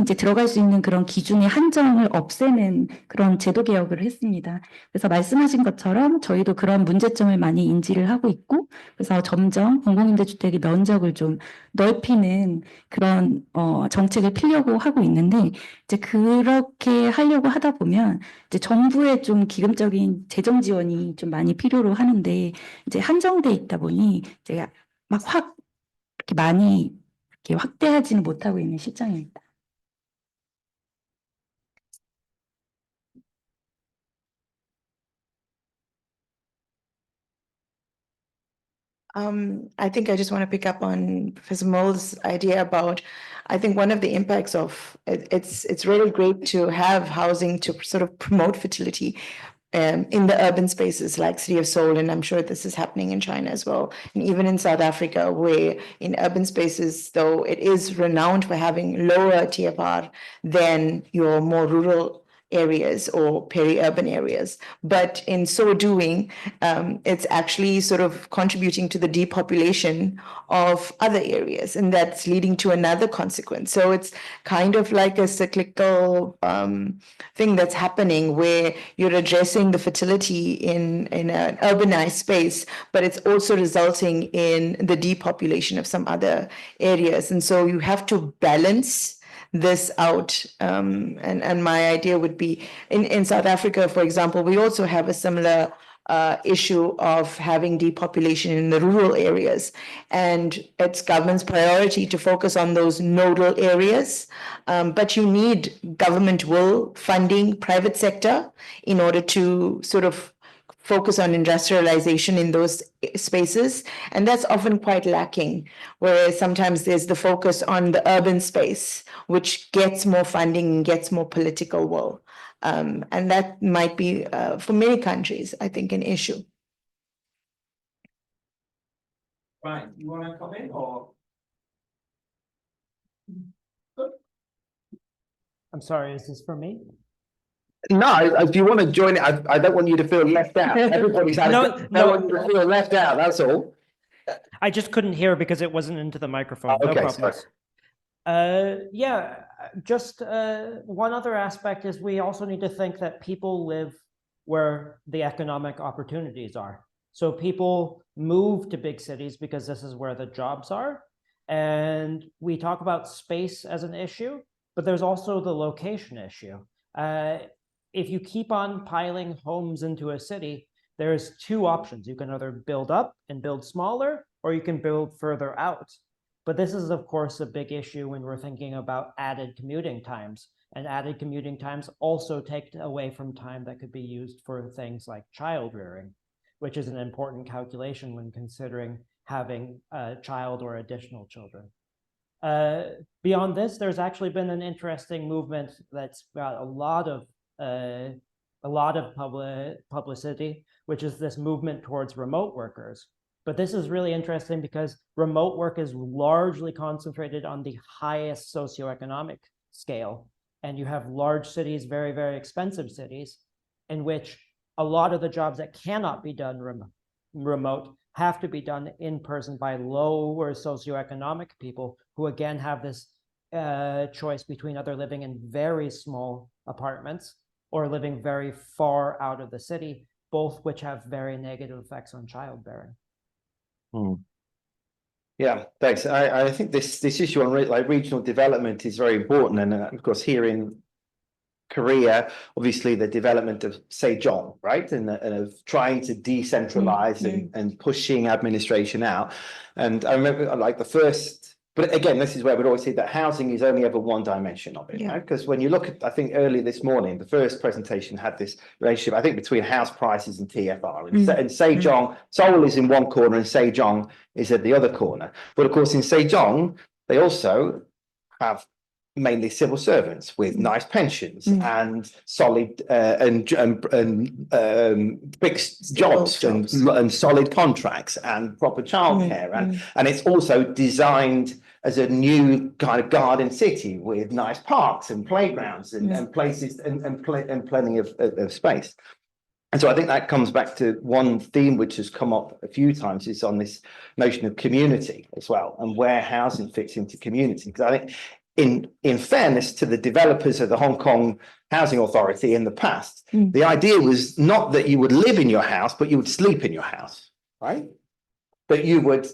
이제 들어갈 수 있는 그런 기준의 한정을 없애는 그런 제도 개혁을 했습니다. 그래서 말씀하신 것처럼 저희도 그런 문제점을 많이 인지를 하고 있고, 그래서 점점 공공임대주택의 면적을 좀 넓히는 그런 정책을 피려고 하고 있는데, 이제 그렇게 하려고 하다 보면 이제 정부의 좀 기금적인 재정 지원이 좀 많이 필요로 하는데, 이제 한정돼 있다 보니 제가 막 이렇게 많이 이렇게 확대하지는 못하고 있는 실정입니다. I think I just want to pick up on Professor Moll's idea about, I think one of the impacts of it's really great to have housing to sort of promote fertility in the urban spaces like City of Seoul, and I'm sure this is happening in China as well, and even in South Africa, where in urban spaces, though it is renowned for having lower TFR than your more rural areas or peri-urban areas. But in so doing, it's actually sort of contributing to the depopulation of other areas, and that's leading to another consequence. So it's kind of like a cyclical thing that's happening where you're addressing the fertility in an urbanized space, but it's also resulting in the depopulation of some other areas. And so you have to balance this out. And my idea would be in South Africa, for example, we also have a similar issue of having depopulation in the rural areas. And it's government's priority to focus on those nodal areas. But you need government will, funding, private sector in order to sort of focus on industrialization in those spaces. And that's often quite lacking, whereas sometimes there's the focus on the urban space, which gets more funding and gets more political will. And that might be, for many countries, I think, an issue. Right, you want to come in or? I'm sorry, is this for me? No, if you want to join it, I don't want you to feel left out. Everybody's had No, I don't want you to feel left out, that's all. I just couldn't hear because it wasn't into the microphone. No Okay, problems. Yeah, just one other aspect is we also need to think that people live where the economic opportunities are. So people move to big cities because this is where the jobs are. And we talk about space as an issue, but there's also the location issue. If you keep on piling homes into a city, there's two options. You can either build up and build smaller, or you can build further out. But this is, of course, a big issue when we're thinking about added commuting times. And added commuting times also take away from time that could be used for things like childbearing, which is an important calculation when considering having a child or additional children. Beyond this, there's actually been an interesting movement that's got a lot of publicity, which is this movement towards remote workers. But this is really interesting because remote work is largely concentrated on the highest socioeconomic scale. And you have large cities, very, very expensive cities, in which a lot of the jobs that cannot be done remote have to be done in person by lower socioeconomic people who again have this choice between either living in very small apartments or living very far out of the city, both which have very negative effects on childbearing. Yeah, thanks. I think this issue on regional development is very important, and of course here in Korea, obviously the development of Sejong, right, and of trying to decentralize and pushing administration out. And I remember like the first. But again, this is where we'd always say that housing is only ever one dimension of it, right? Because when you look at, I think earlier this morning, the first presentation had this relationship, I think, between house prices and TFR. And Sejong, Seoul is in one corner and Sejong is at the other corner. But of course, in Sejong, they also have mainly civil servants with nice pensions and solid and fixed jobs and solid contracts and proper childcare. And it's also designed as a new kind of garden city with nice parks and playgrounds and places and plenty of space. And so I think that comes back to one theme which has come up a few times, is on this notion of community as well, and where housing fits into community. Because I think in fairness to the developers of the Hong Kong Housing Authority in the past, the idea was not that you would live in your house, but you would sleep in your house, right? That you would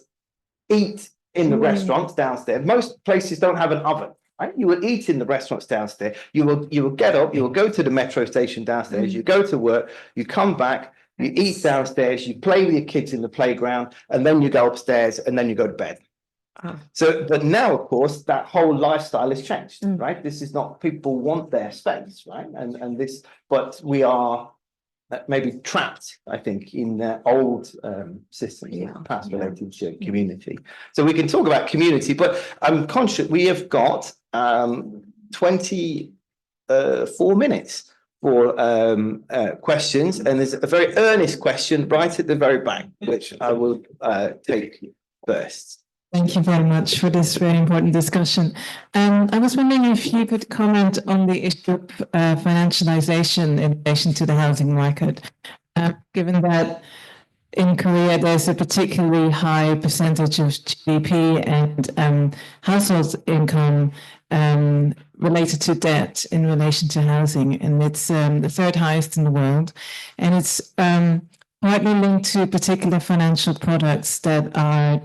eat in the restaurants downstairs. Most places don't have an oven, right? You will eat in the restaurants downstairs. You will get up, you will go to the metro station downstairs, you go to work, you come back, you eat downstairs, you play with your kids in the playground, and then you go upstairs and then you go to bed. So, but now, of course, that whole lifestyle has changed, right? This is not, people want their space, right? And this, but we are maybe trapped, I think, in the old systems of the past related to community. So we can talk about community, but I'm conscious we have got 24 minutes for questions, and there's a very earnest question right at the very back, which I will take first. Thank you very much for this very important discussion. I was wondering if you could comment on the issue of financialization in relation to the housing market, given that in Korea there's a particularly high percentage of GDP and household income related to debt in relation to housing, and it's the third highest in the world, and it's partly linked to particular financial products that are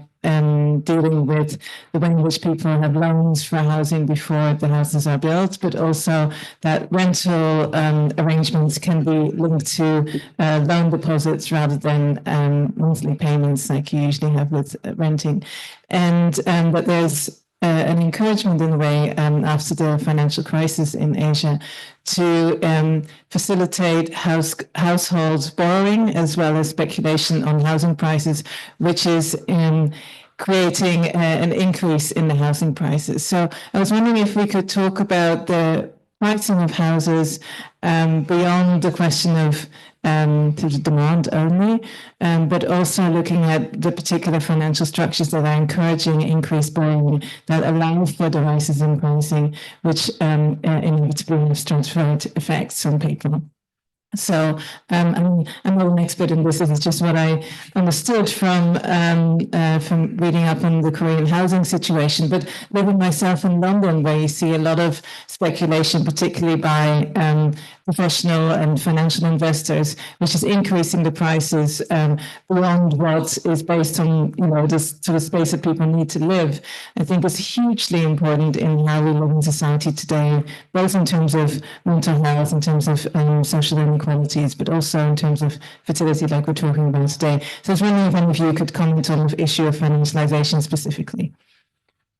dealing with the way in which people have loans for housing before the houses are built, but also that rental arrangements can be linked to loan deposits rather than monthly payments like you usually have with renting. And that there's an encouragement in a way after the financial crisis in Asia to facilitate households borrowing as well as speculation on housing prices, which is creating an increase in the housing prices. So I was wondering if we could talk about the pricing of houses beyond the question of demand only, but also looking at the particular financial structures that are encouraging increased borrowing that allow for the rises in pricing, which inevitably have transferred effects on people. So I'm not an expert in this. This is just what I understood from reading up on the Korean housing situation. But living myself in London, where you see a lot of speculation, particularly by professional and financial investors, which is increasing the prices beyond what is based on the sort of space that people need to live, I think is hugely important in how we live in society today, both in terms of mental health, in terms of social inequalities, but also in terms of fertility, like we're talking about today. So I was wondering if any of you could comment on the issue of financialization specifically.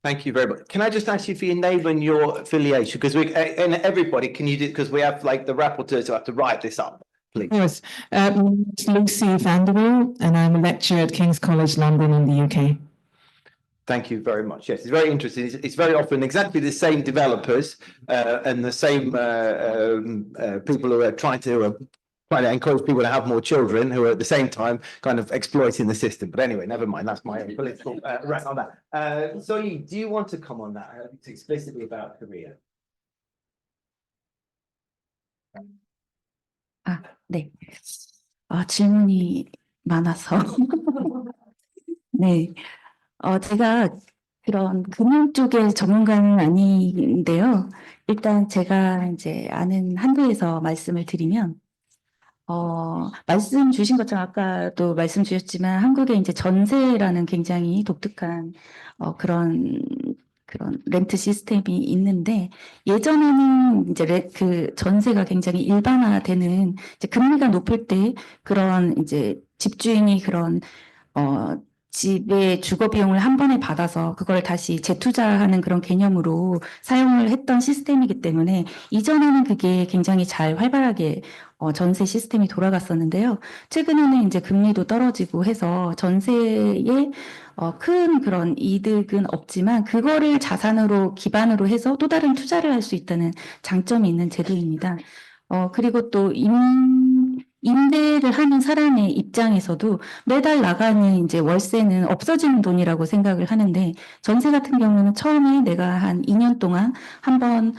Thank you very much. Can I just ask you for your name and your affiliation? Because and everybody, can you do, because we have like the rapporteurs who have to write this up, please. Yes, it's Lucy Vanderweel, and I'm a lecturer at King's College London in the UK. Thank you very much. Yes, it's very interesting. It's very often exactly the same developers and the same people who are trying to encourage people to have more children, who are at the same time kind of exploiting the system. But anyway, never mind. That's my own political rant on that. Soyi, do you want to come on that explicitly about Korea? 네. 질문이 많아서. 네. 제가 그런 금융 쪽의 전문가는 아닌데요. 일단 제가 이제 아는 한도에서 말씀을 드리면, 말씀 주신 것처럼 아까도 말씀 주셨지만 한국에 이제 전세라는 굉장히 독특한 그런 렌트 시스템이 있는데, 예전에는 이제 그 전세가 굉장히 일반화되는, 이제 금리가 높을 때 그런 이제 집주인이 그런 집의 주거 비용을 한 번에 받아서 그걸 다시 재투자하는 그런 개념으로 사용을 했던 시스템이기 때문에 이전에는 그게 굉장히 잘 활발하게 전세 시스템이 돌아갔었는데요. 최근에는 이제 금리도 떨어지고 해서 전세에 큰 그런 이득은 없지만 그거를 자산으로 기반으로 해서 또 다른 투자를 할 수 있다는 장점이 있는 제도입니다. 그리고 또 임대를 하는 사람의 입장에서도 매달 나가는 이제 월세는 없어지는 돈이라고 생각을 하는데, 전세 같은 경우는 처음에 내가 한 2년 동안 한번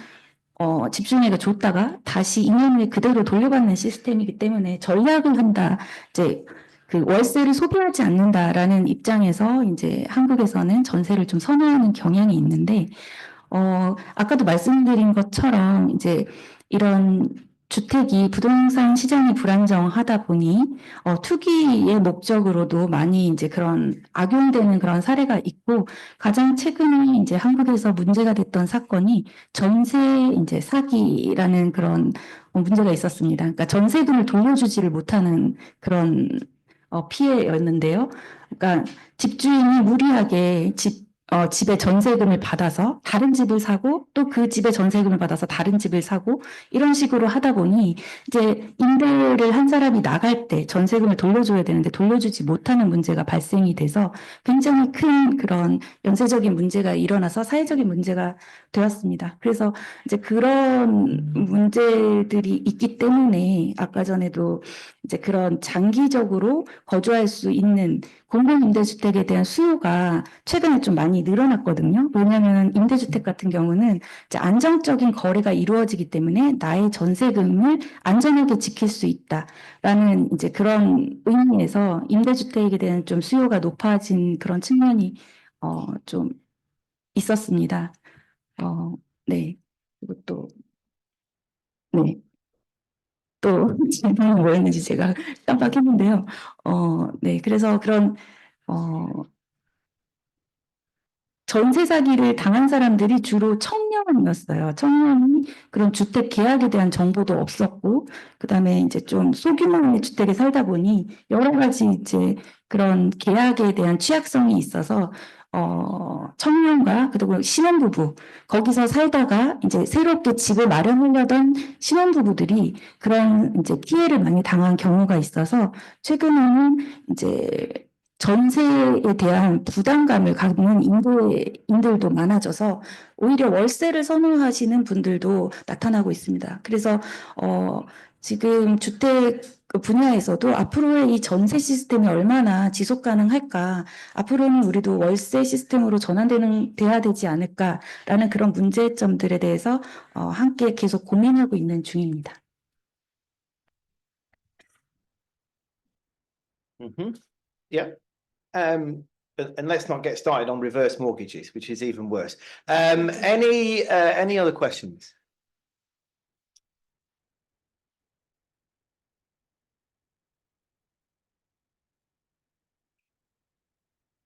집주인에게 줬다가 다시 2년 후에 그대로 돌려받는 시스템이기 때문에 전략을 한다, 이제 그 월세를 소비하지 않는다라는 입장에서 이제 한국에서는 전세를 좀 선호하는 경향이 있는데, 아까도 말씀드린 것처럼 이제 이런 주택이 부동산 시장이 불안정하다 보니 투기의 목적으로도 많이 이제 그런 악용되는 그런 사례가 있고, 가장 최근에 이제 한국에서 문제가 됐던 사건이 전세 이제 사기라는 그런 문제가 있었습니다. 그러니까 전세금을 돌려주지를 못하는 그런 피해였는데요. 그러니까 집주인이 무리하게 집에 전세금을 받아서 다른 집을 사고 또 그 집에 전세금을 받아서 다른 집을 사고 이런 식으로 하다 보니 이제 임대를 한 사람이 나갈 때 전세금을 돌려줘야 되는데 돌려주지 못하는 문제가 발생이 돼서 굉장히 큰 그런 연쇄적인 문제가 일어나서 사회적인 문제가 되었습니다. 그래서 이제 그런 문제들이 있기 때문에 아까 전에도 이제 그런 장기적으로 거주할 수 있는 공공임대주택에 대한 수요가 최근에 좀 많이 늘어났거든요. 왜냐하면 임대주택 같은 경우는 이제 안정적인 거래가 이루어지기 때문에 나의 전세금을 안전하게 지킬 수 있다라는 이제 그런 의미에서 임대주택에 대한 좀 수요가 높아진 그런 측면이 좀 있었습니다. 네. 그리고 또, 네. 또 질문이 뭐였는지 제가 깜빡했는데요. 네. 그래서 그런, 전세 사기를 당한 사람들이 주로 청년이었어요. 청년이 그런 주택 계약에 대한 정보도 없었고, 그 다음에 이제 좀 소규모의 주택에 살다 보니 여러 가지 이제 그런 계약에 대한 취약성이 있어서, 청년과 그리고 신혼부부, 거기서 살다가 이제 새롭게 집을 마련하려던 신혼부부들이 그런 이제 피해를 많이 당한 경우가 있어서 최근에는 이제 전세에 대한 부담감을 갖는 인들도 많아져서 오히려 월세를 선호하시는 분들도 나타나고 있습니다. 그래서 지금 주택 분야에서도 앞으로의 이 전세 시스템이 얼마나 지속 가능할까, 앞으로는 우리도 월세 시스템으로 돼야 되지 않을까라는 그런 문제점들에 대해서 함께 계속 고민하고 있는 중입니다. Yeah. And let's not get started on reverse mortgages, which is even worse. Any other questions?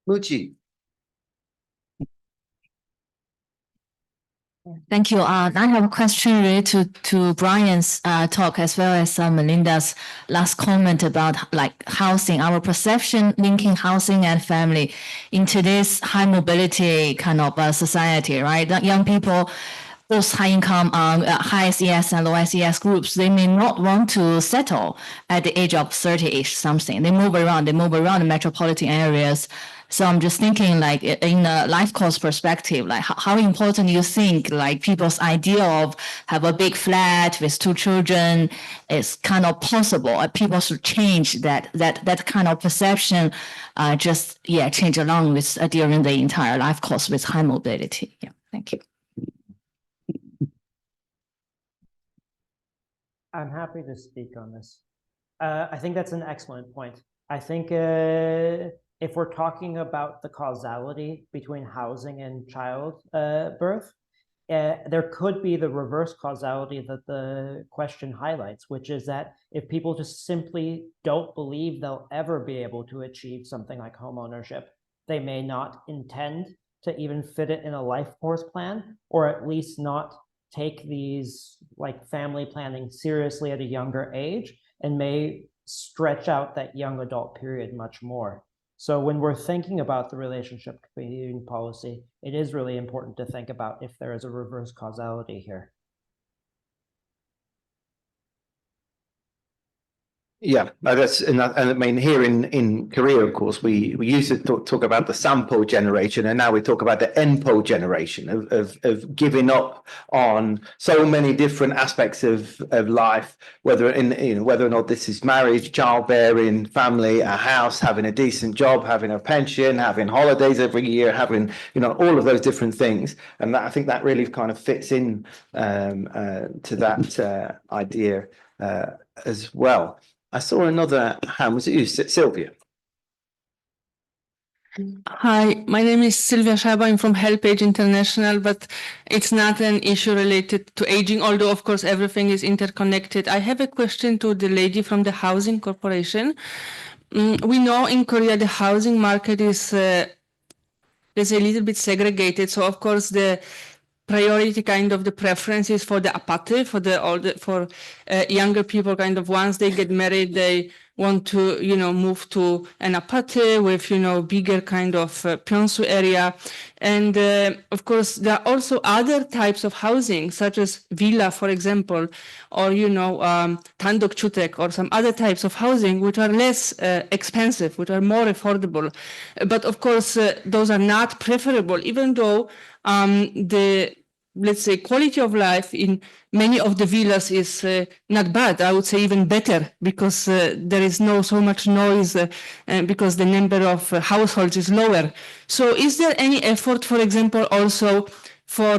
Muji. Thank you. I have a question related to Brian's talk as well as Melinda's last comment about like housing, our perception linking housing and family in today's high mobility kind of society, right? That young people, both high income, high SES and low SES groups, they may not want to settle at the age of 30-ish something. They move around the metropolitan areas. So I'm just thinking, like, in a life cost perspective, like how important you think like people's idea of have a big flat with 2 children is kind of possible. People should change that kind of perception, change along with during the entire life course with high mobility. Yeah, thank you. I'm happy to speak on this. I think that's an excellent point. I think if we're talking about the causality between housing and childbirth, there could be the reverse causality that the question highlights, which is that if people just simply don't believe they'll ever be able to achieve something like home ownership, they may not intend to even fit it in a life course plan, or at least not take these like family planning seriously at a younger age, and may stretch out that young adult period much more. So when we're thinking about the relationship between policy, it is really important to think about if there is a reverse causality here. Yeah, and I mean here in Korea, of course, we used to talk about the sampo generation, and now we talk about the enpo generation of giving up on so many different aspects of life, whether whether or not this is marriage, childbearing, family, a house, having a decent job, having a pension, having holidays every year, having all of those different things, and I think that really kind of fits in to that idea as well. I saw another hand. Was it you, Sylvia? Hi, my name is Sylvia Schreiber. I'm from HelpAge International, but it's not an issue related to aging, although of course everything is interconnected. I have a question to the lady from the Housing Corporation. We know in Korea the housing market is a little bit segregated. So of course the priority kind of the preference is for the apate, for younger people, kind of once they get married, they want to, move to an apate with, bigger kind of pyeongsu area. And of course, there are also other types of housing, such as villa, for example, or, dandok chutek, or some other types of housing, which are less expensive, which are more affordable. But of course, those are not preferable, even though the let's say, quality of life in many of the villas is not bad. I would say even better, because there is no so much noise because the number of households is lower. So is there any effort, for example, also for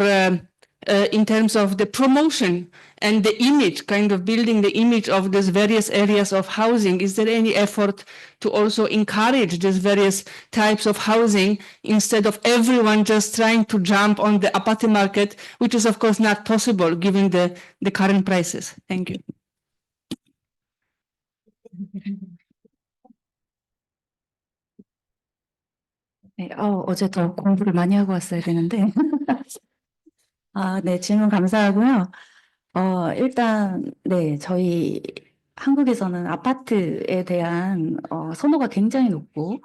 in terms of the promotion and the image, kind of building the image of these various areas of housing? Is there any effort to also encourage these various types of housing instead of everyone just trying to jump on the apartment market, which is of course not possible given the current prices? Thank you. 네, 어제 더 공부를 많이 하고 왔어야 되는데. 네, 질문 감사하고요. 일단, 네, 저희 한국에서는 아파트에 대한 선호가 굉장히 높고,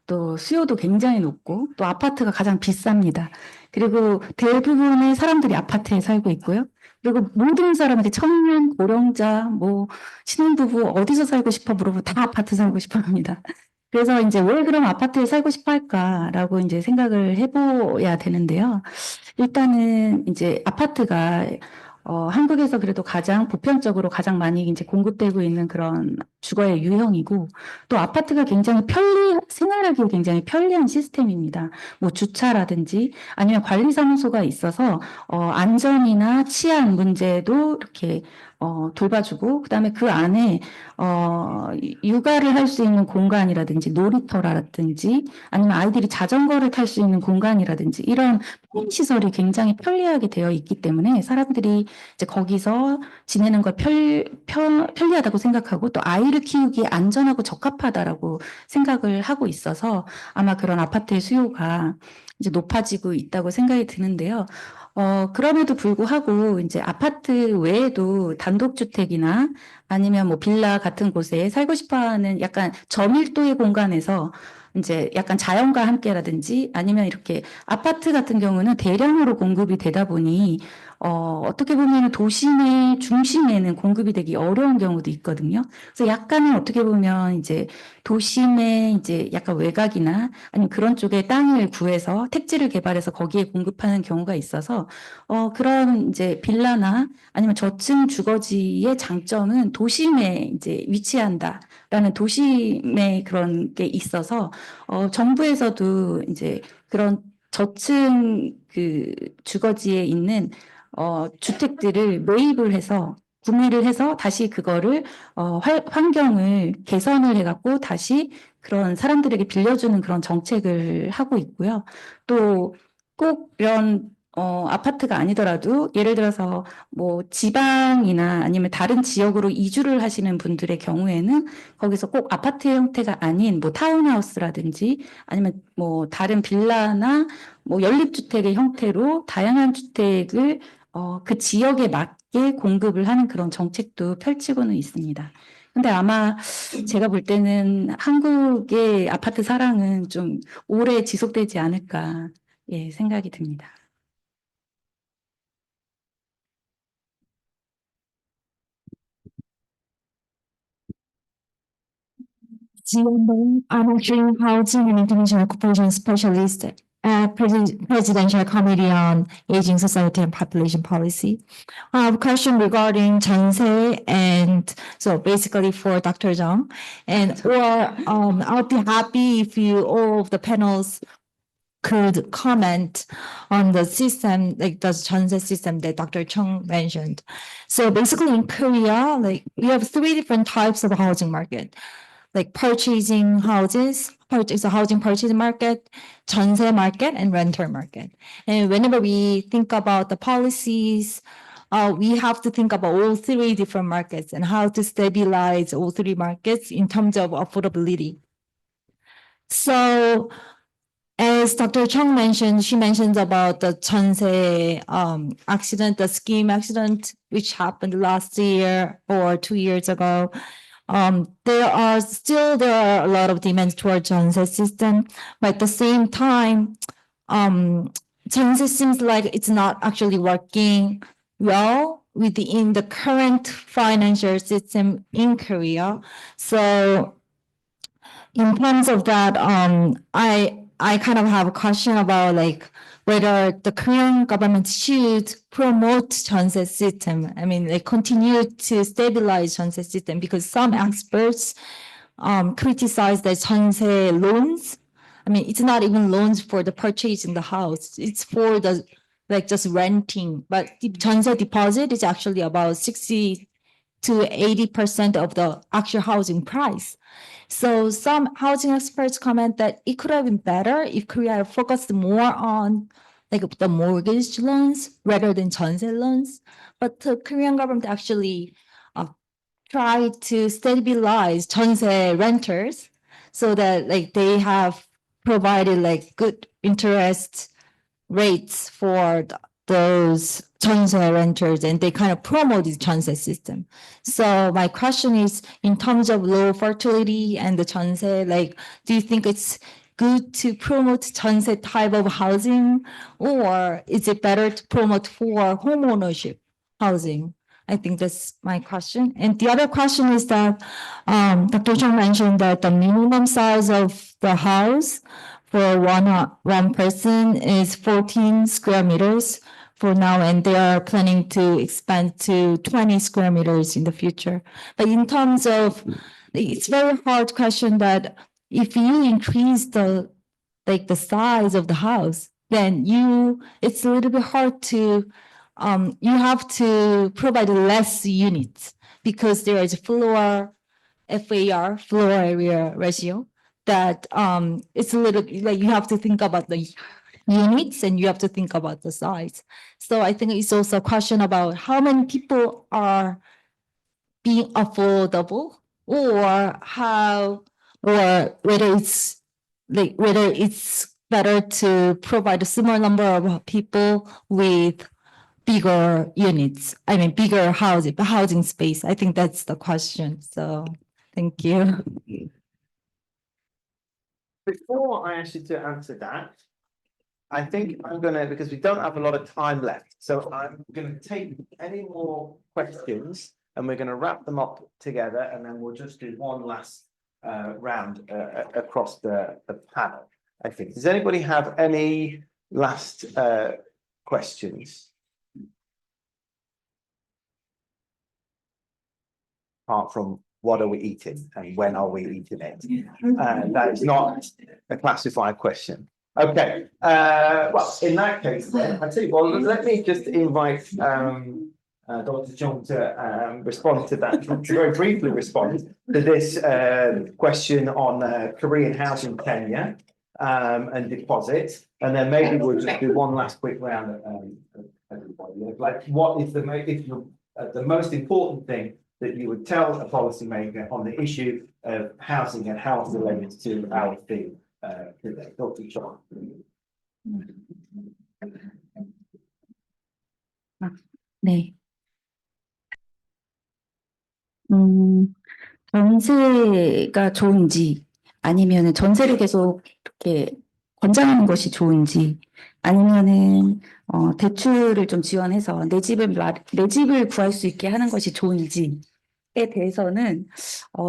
또 수요도 굉장히 높고, 또 아파트가 가장 비쌉니다. 그리고 대부분의 사람들이 아파트에 살고 있고요. 그리고 모든 사람들이 청년, 고령자, 뭐 신혼부부 어디서 살고 싶어 물어보면 다 아파트 살고 싶어 합니다. 그래서 이제 왜 그럼 아파트에 살고 싶어 할까라고 이제 생각을 해봐야 되는데요. 일단은 이제 아파트가 한국에서 그래도 가장 보편적으로 가장 많이 이제 공급되고 있는 그런 주거의 유형이고, 또 아파트가 굉장히 생활하기 굉장히 편리한 시스템입니다. 뭐 주차라든지 아니면 관리사무소가 있어서 안전이나 치안 문제도 이렇게 돌봐주고, 그다음에 그 안에 육아를 할 수 있는 공간이라든지 놀이터라든지 아니면 아이들이 자전거를 탈 수 있는 공간이라든지 이런 시설이 굉장히 편리하게 되어 있기 때문에 사람들이 이제 거기서 지내는 걸 편리하다고 생각하고, 또 아이를 키우기에 안전하고 적합하다라고 생각을 하고 있어서 아마 그런 아파트의 수요가 이제 높아지고 있다고 생각이 드는데요. 그럼에도 불구하고 이제 아파트 외에도 단독주택이나 아니면 뭐 빌라 같은 곳에 살고 싶어하는 약간 저밀도의 공간에서 이제 약간 자연과 함께라든지 아니면 이렇게 아파트 같은 경우는 대량으로 공급이 되다 보니 어떻게 보면 도심의 중심에는 공급이 되기 어려운 경우도 있거든요. 그래서 약간은 어떻게 보면 이제 도심의 이제 약간 외곽이나 아니면 그런 쪽에 땅을 구해서 택지를 개발해서 거기에 공급하는 경우가 있어서 그런 이제 빌라나 아니면 저층 주거지의 장점은 도심에 이제 위치한다라는 도심의 그런 게 있어서 정부에서도 이제 그런 저층 그 주거지에 있는 주택들을 매입을 해서 구매를 해서 다시 그거를 환경을 개선을 해갖고 다시 그런 사람들에게 빌려주는 그런 정책을 하고 있고요. 또 꼭 이런 아파트가 아니더라도 예를 들어서 뭐 지방이나 아니면 다른 지역으로 이주를 하시는 분들의 경우에는 거기서 꼭 아파트 형태가 아닌 뭐 타운하우스라든지 아니면 뭐 다른 빌라나 뭐 연립주택의 형태로 다양한 주택을 그 지역에 맞게 공급을 하는 그런 정책도 펼치고는 있습니다. 근데 아마 제가 볼 때는 한국의 아파트 사랑은 좀 오래 지속되지 않을까 생각이 듭니다. I'm actually Housing and International Cooperation Specialist at Presidential Committee on Aging Society and Population Policy. I have a question regarding 전세, and so basically for Dr. Zhang, and I'll be happy if all of the panels could comment on the system, like the 전세 system that Dr. Chung mentioned. So basically in Korea, like we have 3 different types of housing market. Like purchasing houses, it's a housing purchase market, 전세 market, and renter market. And whenever we think about the policies, we have to think about all 3 different markets and how to stabilize all 3 markets in terms of affordability. So, as Dr. Chung mentioned, she mentioned about the 전세 accident, the scheme accident, which happened last year or 2 years ago. There are a lot of demands towards 전세 system, but at the same time, 전세 seems like it's not actually working well within the current financial system in Korea. So in terms of that, I kind of have a question about like whether the Korean government should promote 전세 system. I mean, they continue to stabilize 전세 system because some experts criticize the 전세 loans. I mean, it's not even loans for the purchase in the house. It's for the like just renting. But the 전세 deposit is actually about 60 to 80% of the actual housing price. So some housing experts comment that it could have been better if Korea had focused more on like the mortgage loans rather than 전세 loans. But the Korean government actually tried to stabilize 전세 renters so that like they have provided like good interest rates for those 전세 renters, and they kind of promote this 전세 system. So my question is, in terms of low fertility and the 전세, like, do you think it's good to promote 전세 type of housing, or is it better to promote for home ownership housing? I think that's my question. And the other question is that Dr. Zhang mentioned that the minimum size of the house for one person is 14 square meters for now, and they are planning to expand to 20 square meters in the future. But in terms of, it's very hard question that if you increase the size of the house, then it's a little bit hard to, you have to provide less units because there is FAR, floor area ratio, that it's a little like you have to think about the units and you have to think about the size. So I think it's also a question about how many people are being affordable, or whether it's better to provide a similar number of people with bigger units. I mean, bigger housing space. I think that's the question. So thank you. Before I ask you to answer that, I think I'm gonna, because we don't have a lot of time left, so I'm gonna take any more questions and we're gonna wrap them up together, and then we'll just do one last round across the panel, I think. Does anybody have any last questions? Apart from what are we eating and when are we eating it? That is not a classified question. Okay, well, in that case, then, I tell you, well, let me just invite Dr. Zhang to respond to that, to very briefly respond to this question on Korean housing tenure and deposits, and then maybe we'll just do one last quick round. Everybody, like, what is the most important thing that you would tell a policymaker on the issue of housing and how it relates to our theme today? Dr. Zhang. 네. 전세가 좋은지, 아니면 전세를 계속 이렇게 권장하는 것이 좋은지, 아니면은 대출을 좀 지원해서 내 집을 구할 수 있게 하는 것이 좋은지에 대해서는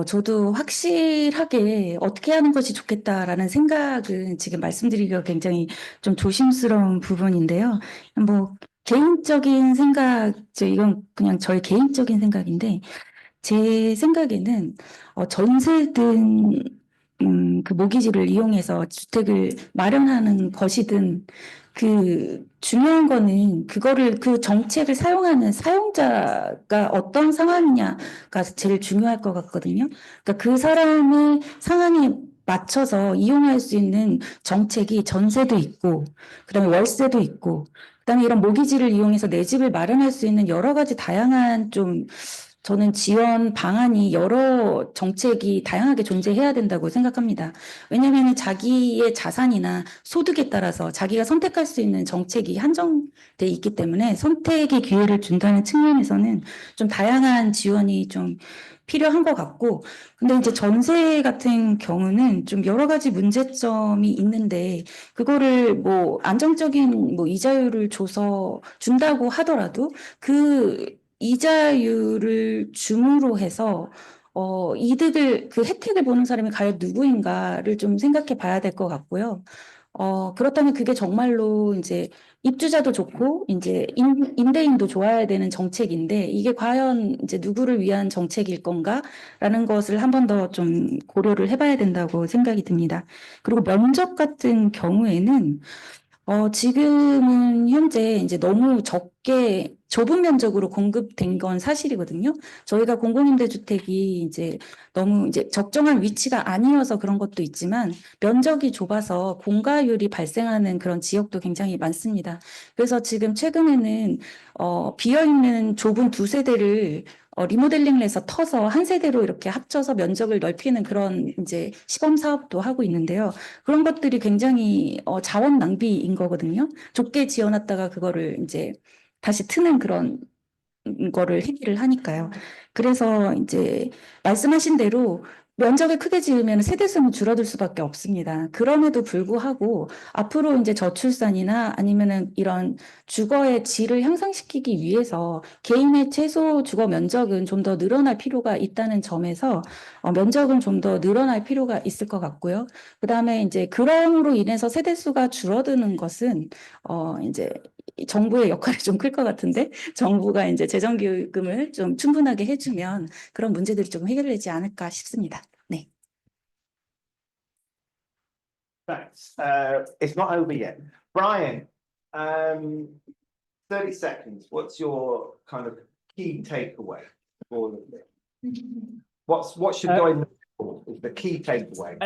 저도 확실하게 어떻게 하는 것이 좋겠다라는 생각은 지금 말씀드리기가 굉장히 좀 조심스러운 부분인데요. 뭐 개인적인 생각, 이건 그냥 저의 개인적인 생각인데, 제 생각에는 전세든 그 모기지를 이용해서 주택을 마련하는 것이든, 그 중요한 거는 그 정책을 사용하는 사용자가 어떤 상황이냐가 제일 중요할 것 같거든요. 그러니까 그 사람의 상황에 맞춰서 이용할 수 있는 정책이 전세도 있고, 그다음에 월세도 있고, 그다음에 이런 모기지를 이용해서 내 집을 마련할 수 있는 여러 가지 다양한 저는 지원 방안이 여러 정책이 다양하게 존재해야 된다고 생각합니다. 왜냐하면 자기의 자산이나 소득에 따라서 자기가 선택할 수 있는 정책이 한정돼 있기 때문에 선택의 기회를 준다는 측면에서는 좀 다양한 지원이 좀 필요한 것 같고, 근데 이제 전세 같은 경우는 좀 여러 가지 문제점이 있는데, 그거를 뭐 안정적인 뭐 이자율을 준다고 하더라도 그 이자율을 줌으로 해서 그 혜택을 보는 사람이 과연 누구인가를 좀 생각해 봐야 될 것 같고요. 그렇다면 그게 정말로 이제 입주자도 좋고 이제 임대인도 좋아야 되는 정책인데 이게 과연 이제 누구를 위한 정책일 건가라는 것을 한 번 더 좀 고려를 해봐야 된다고 생각이 듭니다. 그리고 면적 같은 경우에는 지금은 현재 이제 너무 적게 좁은 면적으로 공급된 건 사실이거든요. 저희가 공공임대주택이 이제 너무 이제 적정한 위치가 아니어서 그런 것도 있지만 면적이 좁아서 공가율이 발생하는 그런 지역도 굉장히 많습니다. 그래서 지금 최근에는 비어있는 좁은 두 세대를 리모델링을 해서 터서 한 세대로 이렇게 합쳐서 면적을 넓히는 그런 이제 시범 사업도 하고 있는데요. 그런 것들이 굉장히 자원 낭비인 거거든요. 좁게 지어놨다가 그거를 이제 다시 트는 그런 거를 행위를 하니까요. 그래서 이제 말씀하신 대로 면적을 크게 지으면 세대수는 줄어들 수밖에 없습니다. 그럼에도 불구하고 앞으로 이제 저출산이나 아니면은 이런 주거의 질을 향상시키기 위해서 개인의 최소 주거 면적은 좀 더 늘어날 필요가 있다는 점에서 면적은 좀 더 늘어날 필요가 있을 것 같고요. 그다음에 이제 그럼으로 인해서 세대수가 줄어드는 것은 이제 정부의 역할이 좀 클 것 같은데 정부가 이제 재정기금을 좀 충분하게 해주면 그런 문제들이 좀 해결되지 않을까 싶습니다. 네. Thanks. It's not over yet. Brian, 30 seconds. What's your kind of key takeaway for all of this? What should go in the key takeaway?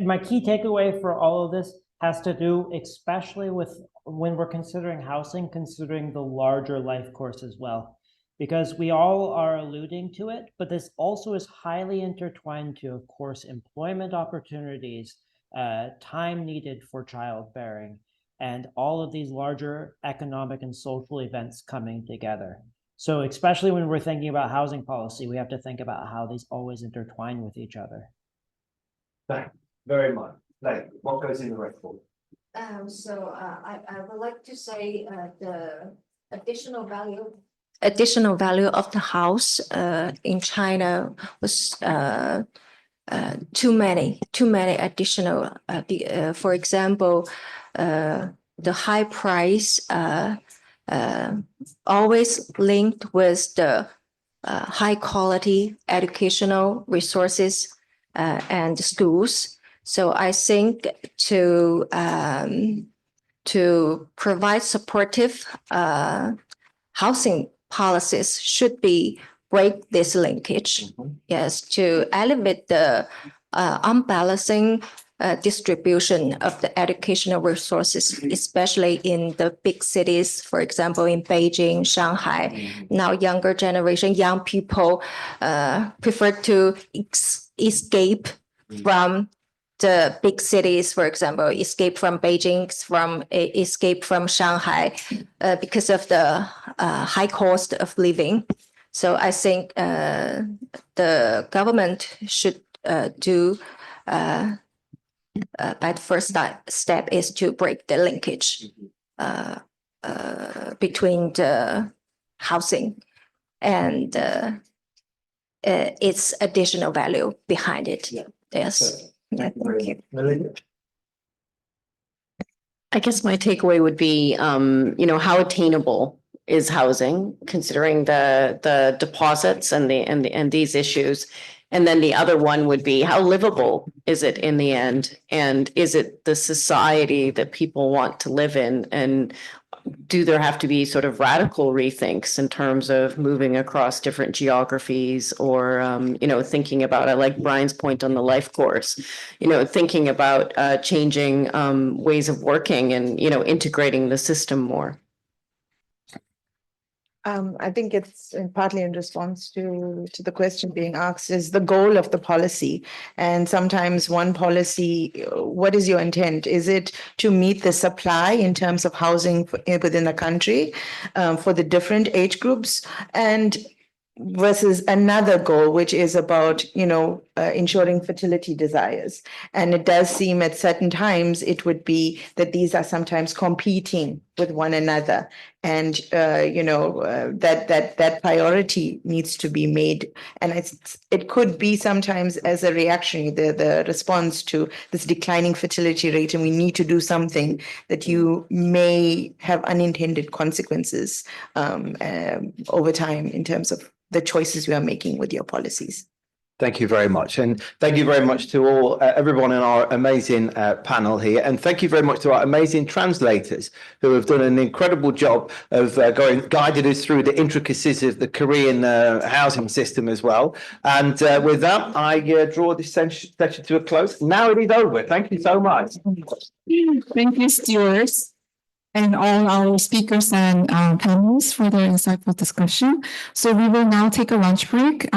My key takeaway for all of this has to do especially with when we're considering housing, considering the larger life course as well. Because we all are alluding to it, but this also is highly intertwined to, of course, employment opportunities, time needed for childbearing, and all of these larger economic and social events coming together. So especially when we're thinking about housing policy, we have to think about how these always intertwine with each other. Thanks very much. Lei, what goes in the report? I would like to say the additional value of the house in China was too many additional. For example, the high price always linked with the high quality educational resources and schools. So I think to provide supportive housing policies should be break this linkage. Yes, to elevate the unbalancing distribution of the educational resources, especially in the big cities, for example, in Beijing, Shanghai. Now younger generation, young people prefer to escape from the big cities, for example, escape from Beijing, escape from Shanghai because of the high cost of living. So I think the government should do, by the first step is to break the linkage between the housing and its additional value behind it. Yeah. Yes. Thank you. Melinda? I guess my takeaway would be, how attainable is housing, considering the deposits and these issues. And then the other one would be, how livable is it in the end? And is it the society that people want to live in? And do there have to be sort of radical rethinks in terms of moving across different geographies or, thinking about, I like Brian's point on the life course, thinking about changing ways of working and, integrating the system more. I think it's partly in response to the question being asked, is the goal of the policy. And sometimes one policy, what is your intent? Is it to meet the supply in terms of housing within the country for the different age groups? And versus another goal, which is about, ensuring fertility desires. And it does seem at certain times it would be that these are sometimes competing with one another. And, that priority needs to be made. And it could be sometimes as a reaction, the response to this declining fertility rate, and we need to do something, that you may have unintended consequences over time in terms of the choices we are making with your policies. Thank you very much. And thank you very much to all, everyone in our amazing panel here. And thank you very much to our amazing translators who have done an incredible job of guided us through the intricacies of the Korean housing system as well. And with that, I draw this session to a close. Now it is over. Thank you so much. Thank you, stewards, and all our speakers and panelists for their insightful discussion. So we will now take a lunch break.